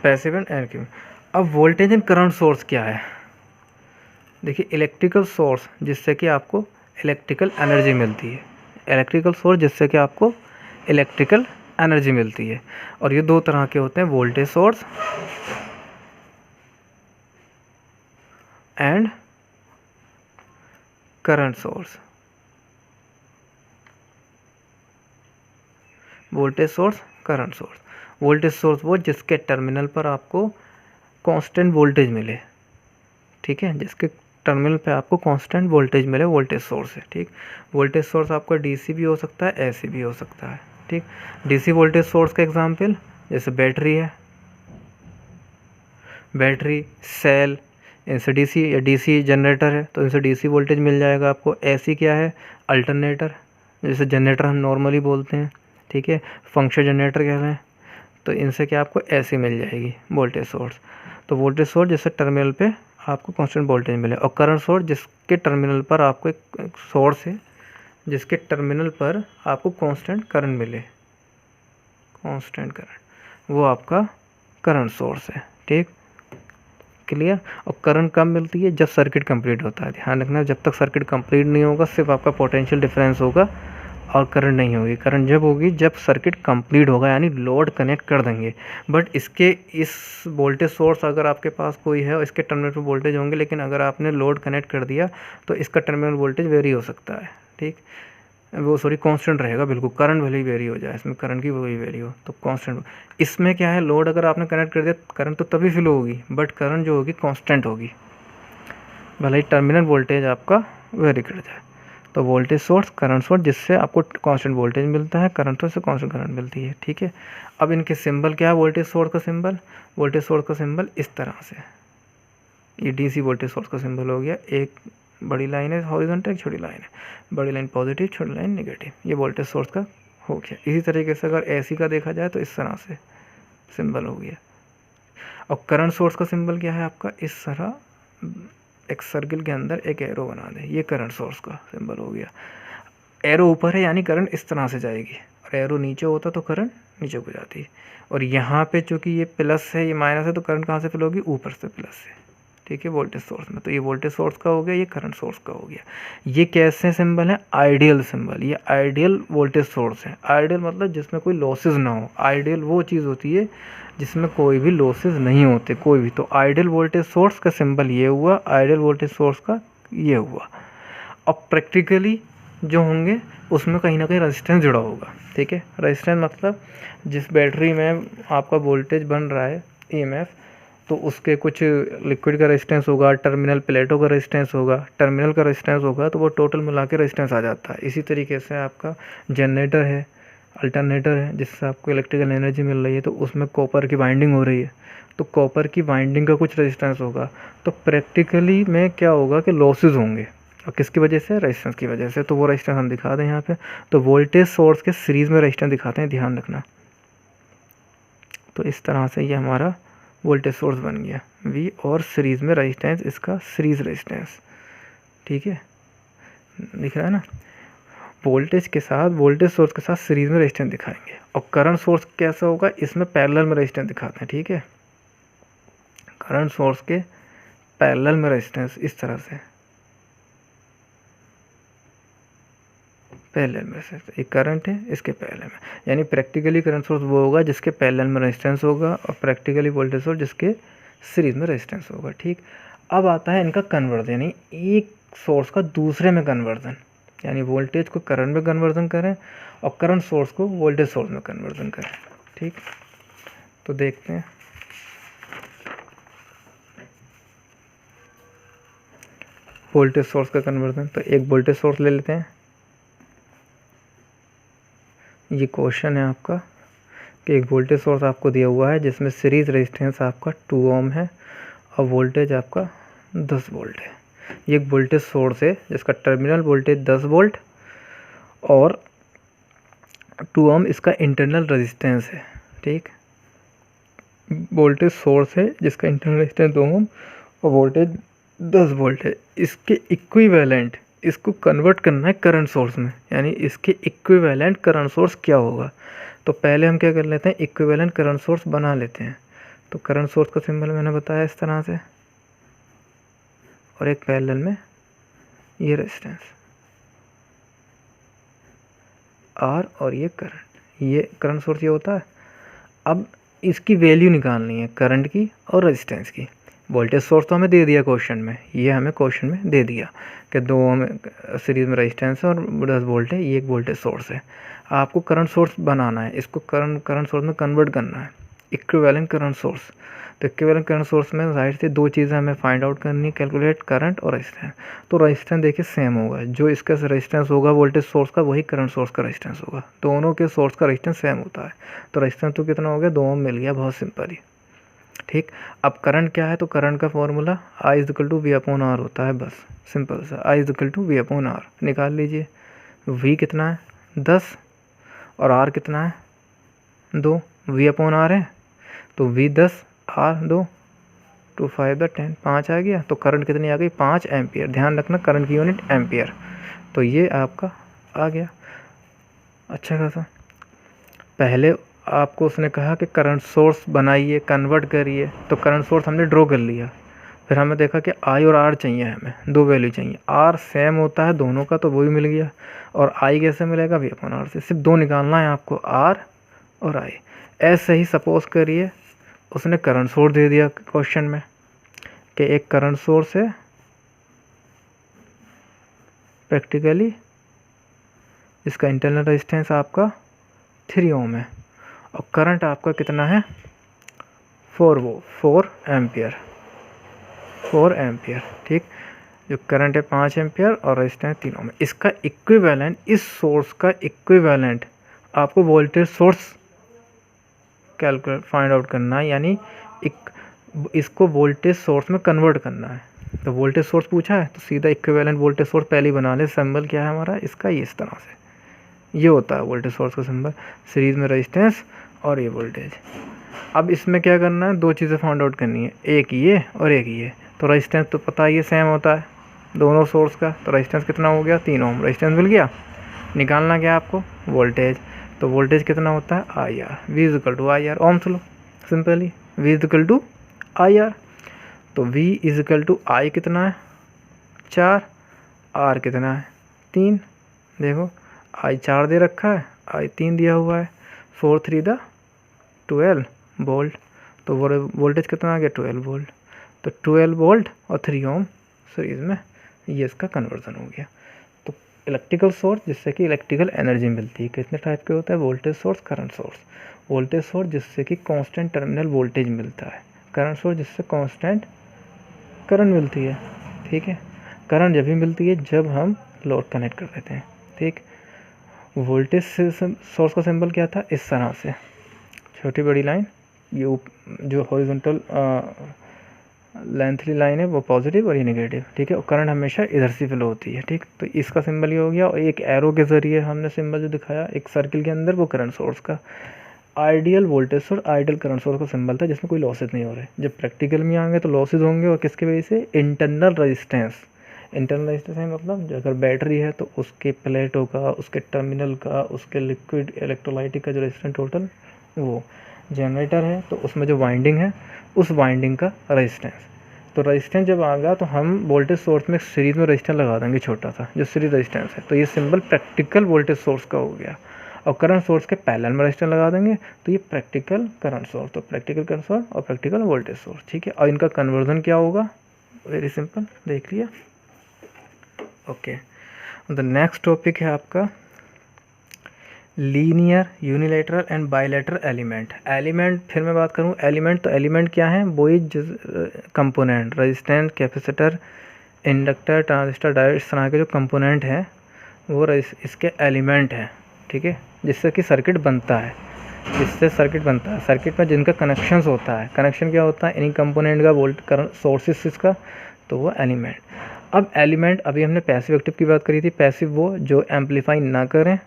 पैसिव एंड एक्टिव। अब वोल्टेज एंड करंट सोर्स क्या है, देखिए इलेक्ट्रिकल सोर्स जिससे कि आपको इलेक्ट्रिकल एनर्जी मिलती है, इलेक्ट्रिकल सोर्स जिससे कि आपको इलेक्ट्रिकल एनर्जी मिलती है। और ये दो तरह के होते हैं, voltage source and current source. Voltage source, current source. Voltage source वो जिसके टर्मिनल पर आपको कांस्टेंट वोल्टेज मिले, ठीक है, जिसके टर्मिनल पे आपको कांस्टेंट वोल्टेज मिले, वोल्टेज सोर्स है, ठीक। वोल्टेज सोर्स आपका डीसी भी हो सकता है, एसी भी हो सकता है, ठीक। डीसी वोल्टेज सोर्स का एग्जांपल जैसे बैटरी है, बैटरी, सेल, इनसे डीसी या डीसी जनरेटर है तो इनसे डीसी वोल्टेज मिल जाएगा आपको। एसी क्या है, अल्टरनेटर, जैसे जनरेटर हम नॉर्मली बोलते हैं, ठीक है, फंक्शन जनरेटर कह रहे हैं, तो इनसे क्या आपको एसी मिल जाएगी वोल्टेज सोर्स। तो वोल्टेज सोर्स जिससे टर्मिनल पे आपको कांस्टेंट वोल्टेज मिले, और करंट सोर्स जिसके टर्मिनल पर आपको एक सोर्स है जिसके टर्मिनल पर आपको कांस्टेंट करंट मिले, कांस्टेंट करंट, वो आपका करंट सोर्स है, ठीक, क्लियर। और करंट कब मिलती है, जब सर्किट कंप्लीट होता है, ध्यान रखना, जब तक सर्किट कंप्लीट नहीं होगा सिर्फ आपका पोटेंशियल डिफरेंस होगा और करंट नहीं होगी। करंट जब होगी जब सर्किट कंप्लीट होगा, यानी लोड कनेक्ट कर देंगे। बट इसके इस वोल्टेज सोर्स अगर आपके पास कोई है और इसके टर्मिनल पर वोल्टेज होंगे, लेकिन अगर आपने लोड कनेक्ट कर दिया तो इसका टर्मिनल वोल्टेज वेरी हो सकता है, ठीक, वो सॉरी कांस्टेंट रहेगा बिल्कुल, करंट भले ही वेरी हो जाए, इसमें करंट की वही वेरी हो तो कांस्टेंट। इसमें क्या है, लोड अगर आपने कनेक्ट कर दिया करंट तो तभी फ्लो होगी, बट करंट जो होगी कांस्टेंट होगी, भले ही टर्मिनल वोल्टेज आपका वेरी कर जाए। तो वोल्टेज सोर्स, करंट सोर्स जिससे आपको कांस्टेंट वोल्टेज मिलता है, करंट सोर्स से कांस्टेंट करंट मिलती है, ठीक है। अब इनके सिंबल क्या है, वोल्टेज सोर्स का सिंबल, वोल्टेज सोर्स का सिंबल इस तरह से, ये डीसी वोल्टेज सोर्स का सिंबल हो गया, एक बड़ी लाइन है हॉरिजॉन्टल, एक छोटी लाइन है, बड़ी लाइन पॉजिटिव, छोटी लाइन नेगेटिव, ये वोल्टेज सोर्स का हो गया। इसी तरीके से अगर एसी का देखा जाए तो इस तरह से सिंबल हो गया। और करंट सोर्स का सिंबल क्या है आपका, इस तरह एक सर्किल के अंदर एक एरो बना दें, ये करंट सोर्स का सिंबल हो गया। एरो ऊपर है यानी करंट इस तरह से जाएगी, और एरो नीचे होता तो करंट नीचे को जाती है। और यहाँ पे चूँकि ये प्लस है ये माइनस है तो करंट कहाँ से फ्लो होगी, ऊपर से प्लस से, ठीक है, वोल्टेज सोर्स में। तो ये वोल्टेज सोर्स का हो गया, ये करंट सोर्स का हो गया। ये कैसे सिंबल है, आइडियल सिंबल, ये आइडियल वोल्टेज सोर्स है। आइडियल मतलब जिसमें कोई लॉसेज ना हो, आइडियल वो चीज़ होती है जिसमें कोई भी लॉसेज नहीं होते कोई भी। तो आइडियल वोल्टेज सोर्स का सिंबल ये हुआ, आइडियल वोल्टेज सोर्स का ये हुआ। अब प्रैक्टिकली जो होंगे उसमें कहीं ना कहीं रेजिस्टेंस जुड़ा होगा, ठीक है। रेजिस्टेंस मतलब जिस बैटरी में आपका वोल्टेज बन रहा है ईएमएफ, तो उसके कुछ लिक्विड का रेजिस्टेंस होगा, टर्मिनल प्लेटों का रेजिस्टेंस होगा, टर्मिनल का रेजिस्टेंस होगा, तो वो टोटल मिला के रेजिस्टेंस आ जाता है। इसी तरीके से आपका जनरेटर है, अल्टरनेटर है, जिससे आपको इलेक्ट्रिकल एनर्जी मिल रही है, तो उसमें कॉपर की वाइंडिंग हो रही है, तो कॉपर की वाइंडिंग का कुछ रेजिस्टेंस होगा। तो प्रैक्टिकली में क्या होगा कि लॉसेज होंगे, और किसकी वजह से, रेजिस्टेंस की वजह से। तो वो रेजिस्टेंस हम दिखा दें यहाँ पे। तो वोल्टेज सोर्स के सीरीज़ में रेजिस्टेंस दिखाते हैं, ध्यान रखना। तो इस तरह से ये हमारा वोल्टेज सोर्स बन गया V, और सीरीज़ में रेजिस्टेंस इसका सीरीज़ रेजिस्टेंस, ठीक है, दिख रहा है ना। वोल्टेज के साथ, वोल्टेज सोर्स के साथ सीरीज़ में रेजिस्टेंस दिखाएंगे। और करंट सोर्स कैसा होगा, इसमें पैरेलल में रेजिस्टेंस दिखाते हैं, ठीक है। करंट सोर्स के पैरेलल में रेजिस्टेंस इस तरह से, पैरेलल में से एक करंट है इसके पैरेलल में, यानी प्रैक्टिकली करंट सोर्स वो होगा जिसके पैरेलल में रेजिस्टेंस होगा और प्रैक्टिकली वोल्टेज सोर्स जिसके सीरीज में रेजिस्टेंस होगा। ठीक, अब आता है इनका कन्वर्जन, यानी एक सोर्स का दूसरे में कन्वर्जन, यानी वोल्टेज को करंट में कन्वर्जन करें और करंट सोर्स को वोल्टेज सोर्स में कन्वर्जन करें। ठीक, तो देखते हैं वोल्टेज सोर्स का कन्वर्जन। तो एक वोल्टेज सोर्स ले लेते हैं, ये क्वेश्चन है आपका कि एक वोल्टेज सोर्स आपको दिया हुआ है जिसमें सीरीज रेजिस्टेंस आपका 2 ओम है और वोल्टेज आपका 10 वोल्ट है। ये एक वोल्टेज सोर्स है जिसका टर्मिनल वोल्टेज 10 वोल्ट और 2 ओम इसका इंटरनल रेजिस्टेंस है। ठीक, वोल्टेज सोर्स है जिसका इंटरनल रेजिस्टेंस 2 ओम और वोल्टेज 10 वोल्ट है। इसके इक्विवेलेंट इसको कन्वर्ट करना है करंट सोर्स में, यानी इसके इक्विवेलेंट करंट सोर्स क्या होगा। तो पहले हम क्या कर लेते हैं, इक्विवेलेंट करंट सोर्स बना लेते हैं। तो करंट सोर्स का सिंबल मैंने बताया इस तरह से, और एक पैरेलल में ये रेजिस्टेंस R और ये करंट सोर्स ये होता है। अब इसकी वैल्यू निकालनी है करंट की और रेजिस्टेंस की। वोल्टेज सोर्स तो हमें दे दिया क्वेश्चन में, ये हमें क्वेश्चन में दे दिया कि 2 ओम सीरीज में रेजिस्टेंस है और 10 वोल्ट है, ये एक वोल्टेज सोर्स है। आपको करंट सोर्स बनाना है, इसको करंट सोर्स में कन्वर्ट करना है, इक्विवेलेंट करंट सोर्स। तो इक्विवेलेंट करंट सोर्स में जाहिर से 2 चीज़ें हमें फाइंड आउट करनी है, कैलकुलेट करंट और रेजिस्टेंस। तो रेजिस्टेंस देखिए सेम होगा, जो इसका रेजिस्टेंस होगा वोल्टेज सोर्स का वही करंट सोर्स का रेजिस्टेंस होगा, दोनों के सोर्स का रेजिस्टेंस सेम होता है। तो रेजिस्टेंस तो कितना हो गया, 2 ओम मिल गया, बहुत सिंपल ही। ठीक, अब करंट क्या है, तो करंट का फॉर्मूला I = V/R होता है, बस सिंपल सा I = V/R निकाल लीजिए। V कितना है 10 और R कितना है 2, V/R है तो V 10 R 2, 2 5 10, 5 आ गया। तो करंट कितनी आ गई, 5 एम्पियर। ध्यान रखना करंट की यूनिट एम्पियर। तो ये आपका आ गया अच्छा खासा। पहले आपको उसने कहा कि करंट सोर्स बनाइए, कन्वर्ट करिए, तो करंट सोर्स हमने ड्रॉ कर लिया। फिर हमें देखा कि I और R चाहिए, हमें 2 वैल्यू चाहिए। R सेम होता है दोनों का, तो वो भी मिल गया। और I कैसे मिलेगा, V/R से। सिर्फ 2 निकालना है आपको, R और I। ऐसे ही सपोज करिए उसने करंट सोर्स दे दिया क्वेश्चन में कि एक करंट सोर्स है प्रैक्टिकली, इसका इंटरनल रेजिस्टेंस आपका 3 ओम है और करंट आपका कितना है 4 एम्पियर, 4 एम्पियर। ठीक, जो करंट है 5 एम्पियर और रेजिस्टेंस 3 ओम है। इसका इक्विवेलेंट, इस सोर्स का इक्विवेलेंट आपको voltage source calculate find out करना है, यानी इसको वोल्टेज सोर्स में कन्वर्ट करना है। तो वोल्टेज सोर्स पूछा है तो सीधा इक्विवेलेंट वोल्टेज सोर्स पहले ही बना ले। सिंबल क्या है हमारा इसका, ये इस तरह से ये होता है वोल्टेज सोर्स का सिंबल, सीरीज में रेजिस्टेंस और ये वोल्टेज। अब इसमें क्या करना है, 2 चीज़ें फाइंड आउट करनी है, एक ये और एक ये। तो रेजिस्टेंस तो पता है ये सेम होता है दोनों सोर्स का, तो रेजिस्टेंस कितना हो गया 3 ओम, रेजिस्टेंस मिल गया। निकालना क्या आपको, वोल्टेज। तो वोल्टेज कितना होता है IR, V = IR, ohm's law simply, V = IR। तो V = I कितना है 4, R कितना है 3। देखो I 4 दे रखा है, I 3 दिया हुआ है, 4 3 12 वोल्ट। तो वोल्टेज कितना आ गया 12 वोल्ट। तो 12 वोल्ट और 3 ओम सीरीज में, ये इसका कन्वर्जन हो गया। तो इलेक्ट्रिकल सोर्स जिससे कि इलेक्ट्रिकल एनर्जी मिलती है, कितने टाइप के होता है, voltage source, current source. Voltage source जिससे कि कांस्टेंट टर्मिनल वोल्टेज मिलता है, करंट सोर्स जिससे कांस्टेंट करंट मिलती है। ठीक है, करंट जब भी मिलती है जब हम लोड कनेक्ट कर देते हैं। ठीक, वोल्टेज सोर्स का सिंबल क्या था, इस तरह से छोटी बड़ी लाइन, ये जो हॉरिजॉन्टल लेंथली लाइन है वो पॉजिटिव और ये नेगेटिव। ठीक है, और करंट हमेशा इधर से फ्लो होती है। ठीक, तो इसका सिंबल ये हो गया। और एक एरो के ज़रिए हमने सिंबल जो दिखाया एक सर्किल के अंदर, वो करंट सोर्स का ideal voltage source, ideal current source का सिंबल था, जिसमें कोई लॉसेज नहीं हो रहे। जब प्रैक्टिकल में आएंगे तो लॉसेज होंगे, और किसकी वजह से, इंटरनल रेजिस्टेंस। इंटरनल रेजिस्टेंस है मतलब जो अगर बैटरी है तो उसके प्लेटों का, उसके टर्मिनल का, उसके लिक्विड इलेक्ट्रोलाइटिक का जो रेजिस्टेंस टोटल, वो जनरेटर है तो उसमें जो वाइंडिंग है उस वाइंडिंग का रेजिस्टेंस। तो रजिस्टेंस जब आ गया तो हम वोल्टेज सोर्स में सीरीज में रजिस्टेंस लगा देंगे छोटा सा, जो सीरीज रजिस्टेंस है। तो ये सिंबल प्रैक्टिकल वोल्टेज सोर्स का हो गया। और करंट सोर्स के पैरेलल में रजिस्टेंस लगा देंगे तो ये प्रैक्टिकल करंट सोर्स। तो प्रैक्टिकल करंट सोर्स और प्रैक्टिकल वोल्टेज सोर्स, ठीक है। और इनका कन्वर्जन क्या होगा, वेरी सिंपल, देख लिया। ओके, द नेक्स्ट टॉपिक है आपका linear, unilateral and bilateral element. Element फिर मैं बात करूँ एलिमेंट, तो एलिमेंट क्या है, वही component, resistance, capacitor, inductor, transistor, diode, इस तरह के जो कंपोनेंट हैं वो इसके एलिमेंट हैं, ठीक है, जिससे कि सर्किट बनता है, जिससे सर्किट बनता है। सर्किट में जिनका कनेक्शंस होता है, कनेक्शन क्या होता है, इन्हीं कंपोनेंट का, वोल्ट करंट सोर्सेस इसका, तो वो एलिमेंट। अब एलिमेंट, अभी हमने पैसिव एक्टिव की बात करी थी। पैसिव वो जो एम्पलीफाई ना करें,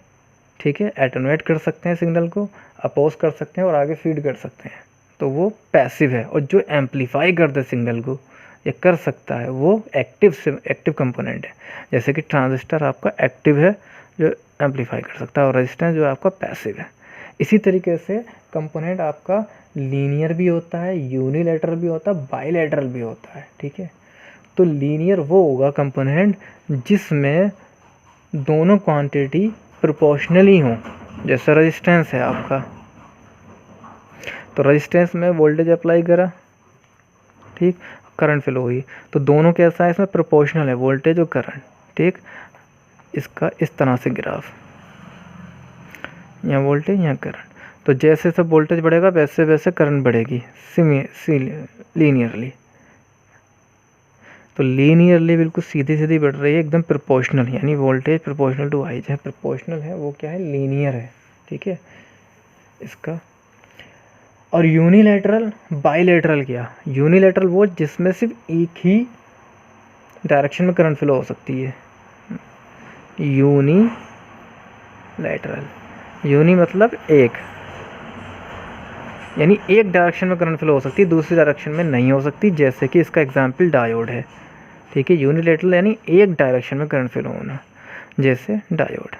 ठीक है, एटेन्यूएट कर सकते हैं सिग्नल को, अपोज कर सकते हैं और आगे फीड कर सकते हैं, तो वो पैसिव है। और जो एम्पलीफाई कर दे सिग्नल को ये कर सकता है, वो एक्टिव कंपोनेंट है। जैसे कि ट्रांजिस्टर आपका एक्टिव है जो एम्पलीफाई कर सकता है, और रेजिस्टेंस जो आपका पैसिव है। इसी तरीके से कंपोनेंट आपका लीनियर भी होता है, यूनिलैटरल भी होता है, बाइलैटरल भी होता है, ठीक है। तो लीनियर वो होगा कंपोनेंट जिसमें दोनों क्वांटिटी प्रोपोर्शनली हो। जैसे रेजिस्टेंस है आपका, तो रेजिस्टेंस में वोल्टेज अप्लाई करा, ठीक, करंट फ्लो हुई, तो दोनों कैसा है, इसमें प्रोपोर्शनल है वोल्टेज और करंट, ठीक। इसका इस तरह से ग्राफ, यहाँ वोल्टेज यहाँ करंट, तो जैसे सब वोल्टेज बढ़ेगा वैसे वैसे करंट बढ़ेगी लीनियरली। तो लीनियरली बिल्कुल सीधी सीधी बढ़ रही है, एकदम प्रोपोर्शनल, यानी वोल्टेज प्रोपोर्शनल टू आई, जहाँ प्रोपोर्शनल है वो क्या है, लीनियर है, ठीक है इसका। और यूनिलैटरल, बाइलैटरल क्या, यूनिलैटरल वो जिसमें सिर्फ एक ही डायरेक्शन में करंट फ्लो हो सकती है, यूनिलैटरल। यूनि मतलब एक, यानी एक डायरेक्शन में करंट फ्लो हो सकती है, दूसरी डायरेक्शन में नहीं हो सकती। जैसे कि इसका एग्जांपल डायोड है, ठीक है। यूनिलैटरल यानी एक डायरेक्शन में करंट फ्लो होना, जैसे डायोड।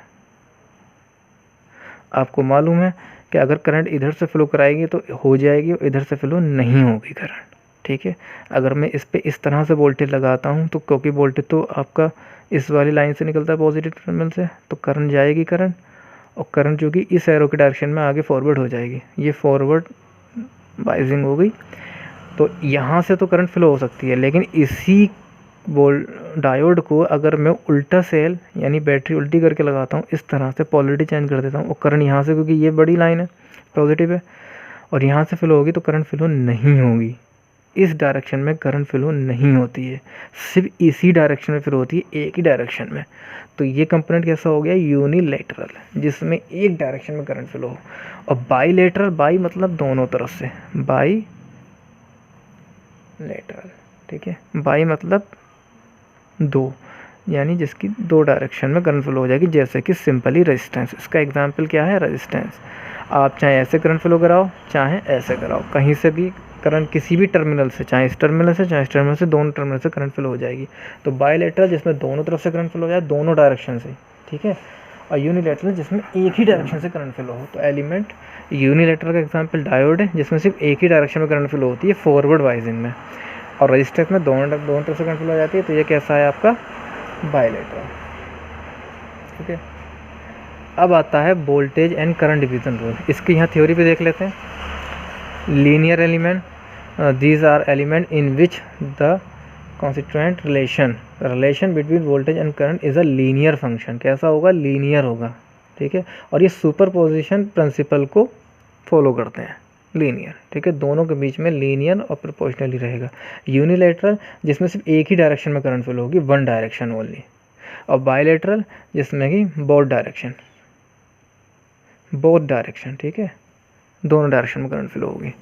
आपको मालूम है कि अगर करंट इधर से फ्लो कराएगी तो हो जाएगी, और इधर से फ्लो नहीं होगी करंट, ठीक है। अगर मैं इस पे इस तरह से वोल्टेज लगाता हूँ तो क्योंकि वोल्टेज तो आपका इस वाली लाइन से निकलता है पॉजिटिव टर्मिनल से, तो करंट जाएगी करंट, और करंट जो कि इस एरो के डायरेक्शन में आगे फॉरवर्ड हो जाएगी, ये फॉरवर्ड बाइजिंग हो गई। तो यहाँ से तो करंट फ्लो हो सकती है, लेकिन इसी डायोड को अगर मैं उल्टा सेल यानी बैटरी उल्टी करके लगाता हूँ, इस तरह से पोलरिटी चेंज कर देता हूँ, और करंट यहाँ से, क्योंकि ये बड़ी लाइन है पॉजिटिव है और यहाँ से फ्लो होगी, तो करंट फ्लो नहीं होगी, इस डायरेक्शन में करंट फ्लो नहीं होती है, सिर्फ इसी डायरेक्शन में फ्लो होती है, एक ही डायरेक्शन में। तो ये कंपोनेंट कैसा हो गया, यूनिलैटरल, जिसमें एक डायरेक्शन में करंट फ्लो हो। और बाइलैटरल, बाई मतलब दोनों तरफ से, बाइलैटरल, ठीक है, बाई मतलब दो, यानी जिसकी दो डायरेक्शन में करंट फ्लो हो जाएगी। जैसे कि सिंपली रेजिस्टेंस, इसका एग्जांपल क्या है, रेजिस्टेंस। आप चाहे ऐसे करंट फ्लो कराओ चाहे ऐसे कराओ, कहीं से भी करंट, किसी भी टर्मिनल से, चाहे इस टर्मिनल से चाहे इस टर्मिनल से, दोनों टर्मिनल से करंट फ्लो हो जाएगी। तो बाइलैटरल जिसमें दोनों तरफ से करंट फ्लो हो जाए, दोनों डायरेक्शन से, ठीक है। और यूनिलैटरल जिसमें एक ही डायरेक्शन से करंट फ्लो हो। तो एलिमेंट यूनिलैटरल का एग्जांपल डायोड है, जिसमें सिर्फ एक ही डायरेक्शन में करंट फ्लो होती है, फॉरवर्ड वाइजिंग में। और रेजिस्टेंस में दोनों तरफ से करंट फ्लो हो जाती है, तो ये कैसा है आपका, बाइलैटरल, ठीक है। अब आता है voltage and current division rule. इसकी यहाँ थ्योरी पे देख लेते हैं। Linear element, these are element in which the constituent relation between voltage and current is a linear function। कैसा होगा, लीनियर होगा, ठीक है। और ये सुपरपोजिशन प्रिंसिपल को फॉलो करते हैं, लीनियर, ठीक है। दोनों के बीच में लीनियर और प्रोपोर्शनली रहेगा। यूनिलैटरल जिसमें सिर्फ एक ही डायरेक्शन में करंट फ्लो होगी, वन डायरेक्शन ओनली। और बाइलैटरल जिसमें कि बोथ डायरेक्शन, ठीक है, दोनों डायरेक्शन में करंट फ्लो होगी।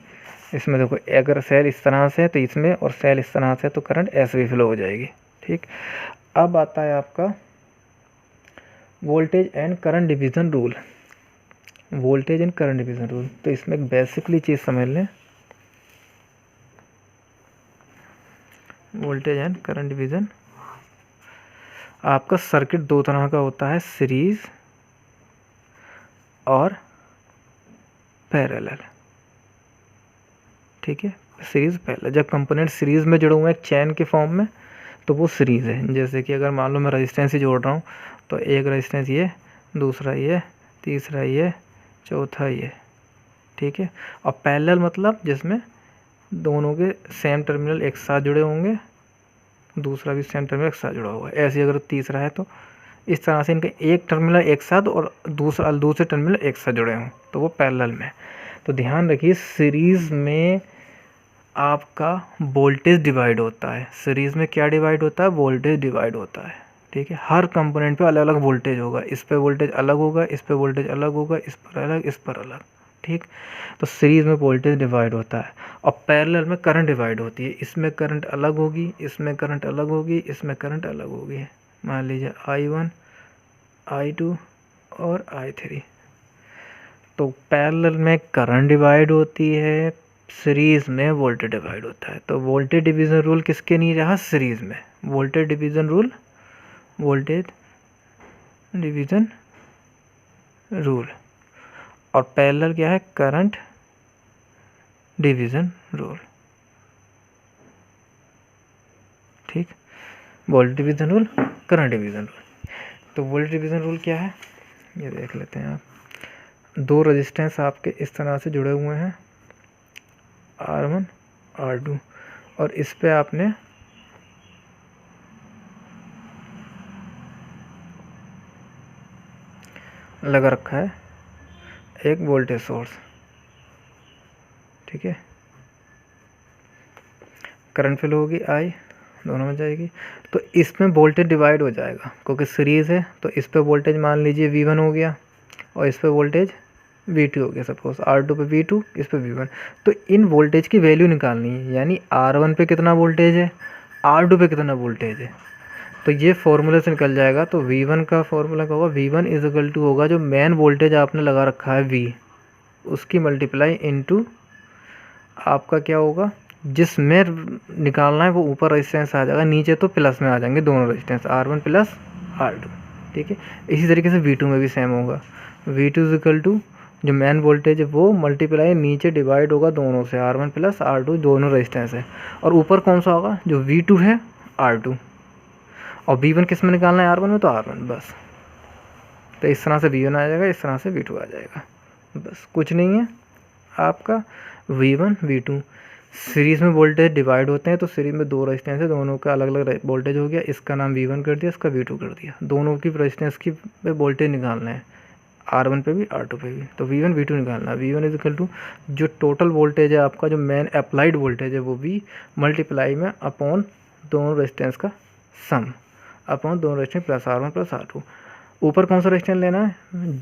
इसमें देखो, अगर सेल इस तरह से है तो इसमें, और सेल इस तरह से तो करंट ऐसे भी फ्लो हो जाएगी, ठीक। अब आता है आपका voltage and current division rule. Voltage and current division rule, तो इसमें एक बेसिकली चीज़ समझ लें, वोल्टेज एंड करंट डिवीज़न। आपका सर्किट दो तरह का होता है, सीरीज और पैरेलल, ठीक है। Series parallel. जब कंपोनेंट सीरीज़ में जुड़े हुए हैं एक चैन के फॉर्म में तो वो सीरीज़ है। जैसे कि अगर मान लो मैं रेजिस्टेंस ही जोड़ रहा हूँ तो एक रेजिस्टेंस ये, दूसरा ये, तीसरा ये, चौथा ये, ठीक है। और पैरेलल मतलब जिसमें दोनों के सेम टर्मिनल एक साथ जुड़े होंगे, दूसरा भी सेम टर्मिनल एक साथ जुड़ा हुआ है। ऐसे अगर तीसरा है तो इस तरह से इनके एक टर्मिनल एक साथ और दूसरे टर्मिनल एक साथ जुड़े हों तो वो पैरेलल में। तो ध्यान रखिए सीरीज़ में आपका वोल्टेज डिवाइड होता है। सीरीज़ में क्या डिवाइड होता है? वोल्टेज डिवाइड होता है, ठीक है। हर कंपोनेंट पे अलग अलग वोल्टेज होगा, इस पे वोल्टेज अलग होगा, इस पे वोल्टेज अलग होगा, इस पर अलग, इस पर अलग, ठीक। तो सीरीज़ में वोल्टेज डिवाइड होता है और पैरेलल में करंट डिवाइड होती है। इसमें करंट अलग होगी, इसमें करंट अलग होगी, इसमें करंट अलग होगी। मान लीजिए I1, I2 और I3। तो पैरेलल में करंट डिवाइड होती है, सीरीज़ में वोल्टेज डिवाइड होता है। तो वोल्टेज डिवीज़न रूल किसके नहीं रहा? सीरीज़ में voltage division rule, voltage division rule. और पैरेलल क्या है? करंट डिवीज़न रूल, ठीक। Voltage division rule, current division rule. तो वोल्टेज डिवीज़न रूल क्या है ये देख लेते हैं आप। दो रेजिस्टेंस आपके इस तरह से जुड़े हुए हैं R1, R2 और इस पे आपने लगा रखा है एक वोल्टेज सोर्स, ठीक है। करंट फ्लो होगी I, दोनों में जाएगी। तो इसमें वोल्टेज डिवाइड हो जाएगा क्योंकि सीरीज़ है। तो इस पे वोल्टेज मान लीजिए V1 हो गया और इस पे वोल्टेज V2 हो गया। सपोज R2 पे V2, इस पे V1। तो इन वोल्टेज की वैल्यू निकालनी है, यानी R1 पे कितना वोल्टेज है, R2 पे कितना वोल्टेज है। तो ये फॉर्मूले से निकल जाएगा। तो V1 का फॉर्मूला क्या होगा? V1 इज इक्वल टू होगा जो मेन वोल्टेज आपने लगा रखा है V, उसकी मल्टीप्लाई इनटू आपका क्या होगा, जिसमें निकालना है वो ऊपर रेजिस्टेंस आ जाएगा, नीचे तो प्लस में आ जाएंगे दोनों रेजिस्टेंस R1 प्लस R2, ठीक है। इसी तरीके से V2 में भी सेम होगा। V2 इज इक्वल टू जो मेन वोल्टेज है वो मल्टीप्लाई नीचे डिवाइड होगा दोनों से, R1 प्लस R2 दोनों रेजिस्टेंस है। और ऊपर कौन सा होगा? जो V2 है R2। और V1 किस में निकालना है? R1 में, तो R1 बस। तो इस तरह से V1 आ जाएगा, इस तरह से V2 आ जाएगा, बस कुछ नहीं है आपका। V1 V2 सीरीज़ में वोल्टेज डिवाइड होते हैं तो सीरीज़ में दो रेजिस्टेंस है, दोनों का अलग अलग वोल्टेज हो गया। इसका नाम V1 कर दिया, इसका V2 कर दिया। दोनों की रेजिस्टेंस की पे वोल्टेज निकालना है, R1 पे भी R2 पे भी। तो V1 V2 निकालना है। V1 इज इक्वल टू जो टोटल वोल्टेज है आपका, जो मेन अप्लाइड वोल्टेज है वो V मल्टीप्लाई में अपॉन दोनों रेजिस्टेंस का सम, अपॉन दोनों resistance plus R1 plus R2। ऊपर कौन सा रेजिस्टेंस लेना है?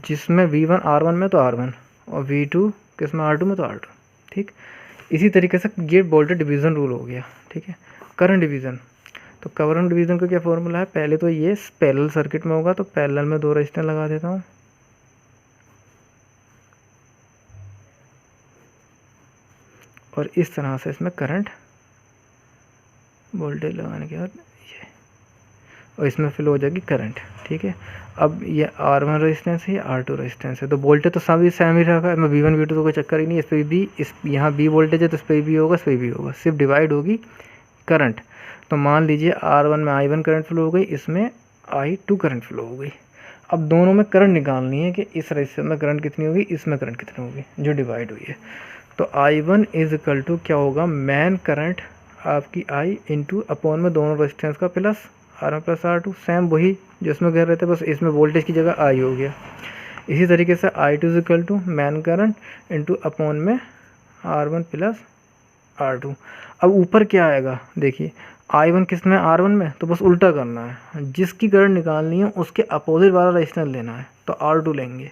जिसमें V1 R1 में तो R1 और V2 किस में? R2 में तो R2, ठीक। इसी तरीके से ये वोल्टेज डिवीज़न रूल हो गया, ठीक है। करंट डिवीज़न, तो करंट डिवीज़न का क्या फॉर्मूला है? पहले तो ये पैरेलल सर्किट में होगा तो पैरेलल में दो रेजिस्टेंस लगा देता हूँ, और इस तरह से इसमें करंट वोल्टेज लगाने के बाद ये, और इसमें फिल हो जाएगी करंट, ठीक है। अब ये R1 रेजिस्टेंस है, R2 रेजिस्टेंस है, तो वोल्टेज तो सभी सेम ही रखा है। मैं V1 V2 तो कोई चक्कर ही नहीं, इस पर भी, इस यहाँ B वोल्टेज है तो इस पर भी होगा, इस पर भी होगा, सिर्फ डिवाइड होगी करंट। तो मान लीजिए R1 में I1 करंट फ्लो हो गई, इसमें I2 करंट फ्लो हो गई। अब दोनों में करंट निकालनी है कि इस रेजिस्टेंस में करंट कितनी होगी, इसमें करंट कितनी होगी जो डिवाइड हुई है। तो I1 इज इक्वल टू क्या होगा? मेन करंट आपकी I इंटू अपॉन में दोनों रेजिस्टेंस का plus R1 plus R2, same वही जो इसमें कह रहे थे, बस इसमें वोल्टेज की जगह I हो गया। इसी तरीके से I2 is equal to main current into upon में R1 प्लस R2। अब ऊपर क्या आएगा देखिए, I1 किस में? R1 में, तो बस उल्टा करना है, जिसकी करंट निकालनी है उसके अपोजिट वाला रेजिस्टेंस लेना है, तो R2 लेंगे।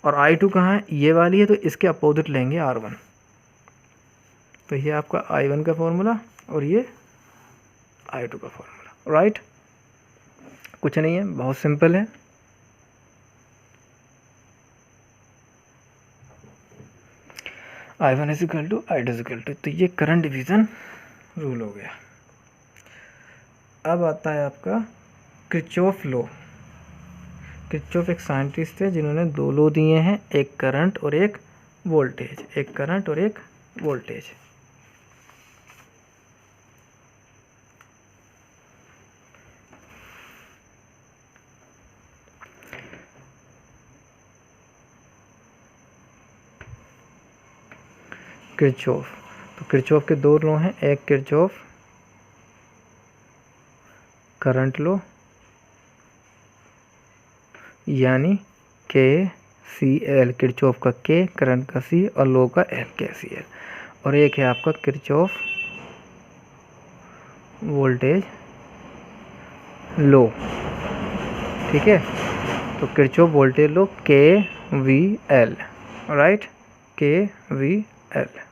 और I2 कहाँ है? ये वाली है, तो इसके अपोजिट लेंगे R1। तो ये आपका I1 का फॉर्मूला और ये I2 का फॉर्मूला, राइट। कुछ नहीं है, बहुत सिंपल है। I1 is equal to I2 is equal to, तो ये करंट डिवीज़न रूल हो गया। अब आता है आपका किरचॉफ लॉ। किरचॉफ एक साइंटिस्ट थे जिन्होंने दो लॉ दिए हैं, एक करंट और एक वोल्टेज, एक करंट और एक वोल्टेज। किरचॉफ। तो किरचॉफ के दो लॉ हैं, एक किरचॉफ करंट लॉ यानी KCL, किरचॉफ का K, करंट का C और लॉ का L, KCL। और एक है आपका किरचॉफ वोल्टेज लॉ, ठीक है। तो Kirchhoff voltage law KVL, right, KVL।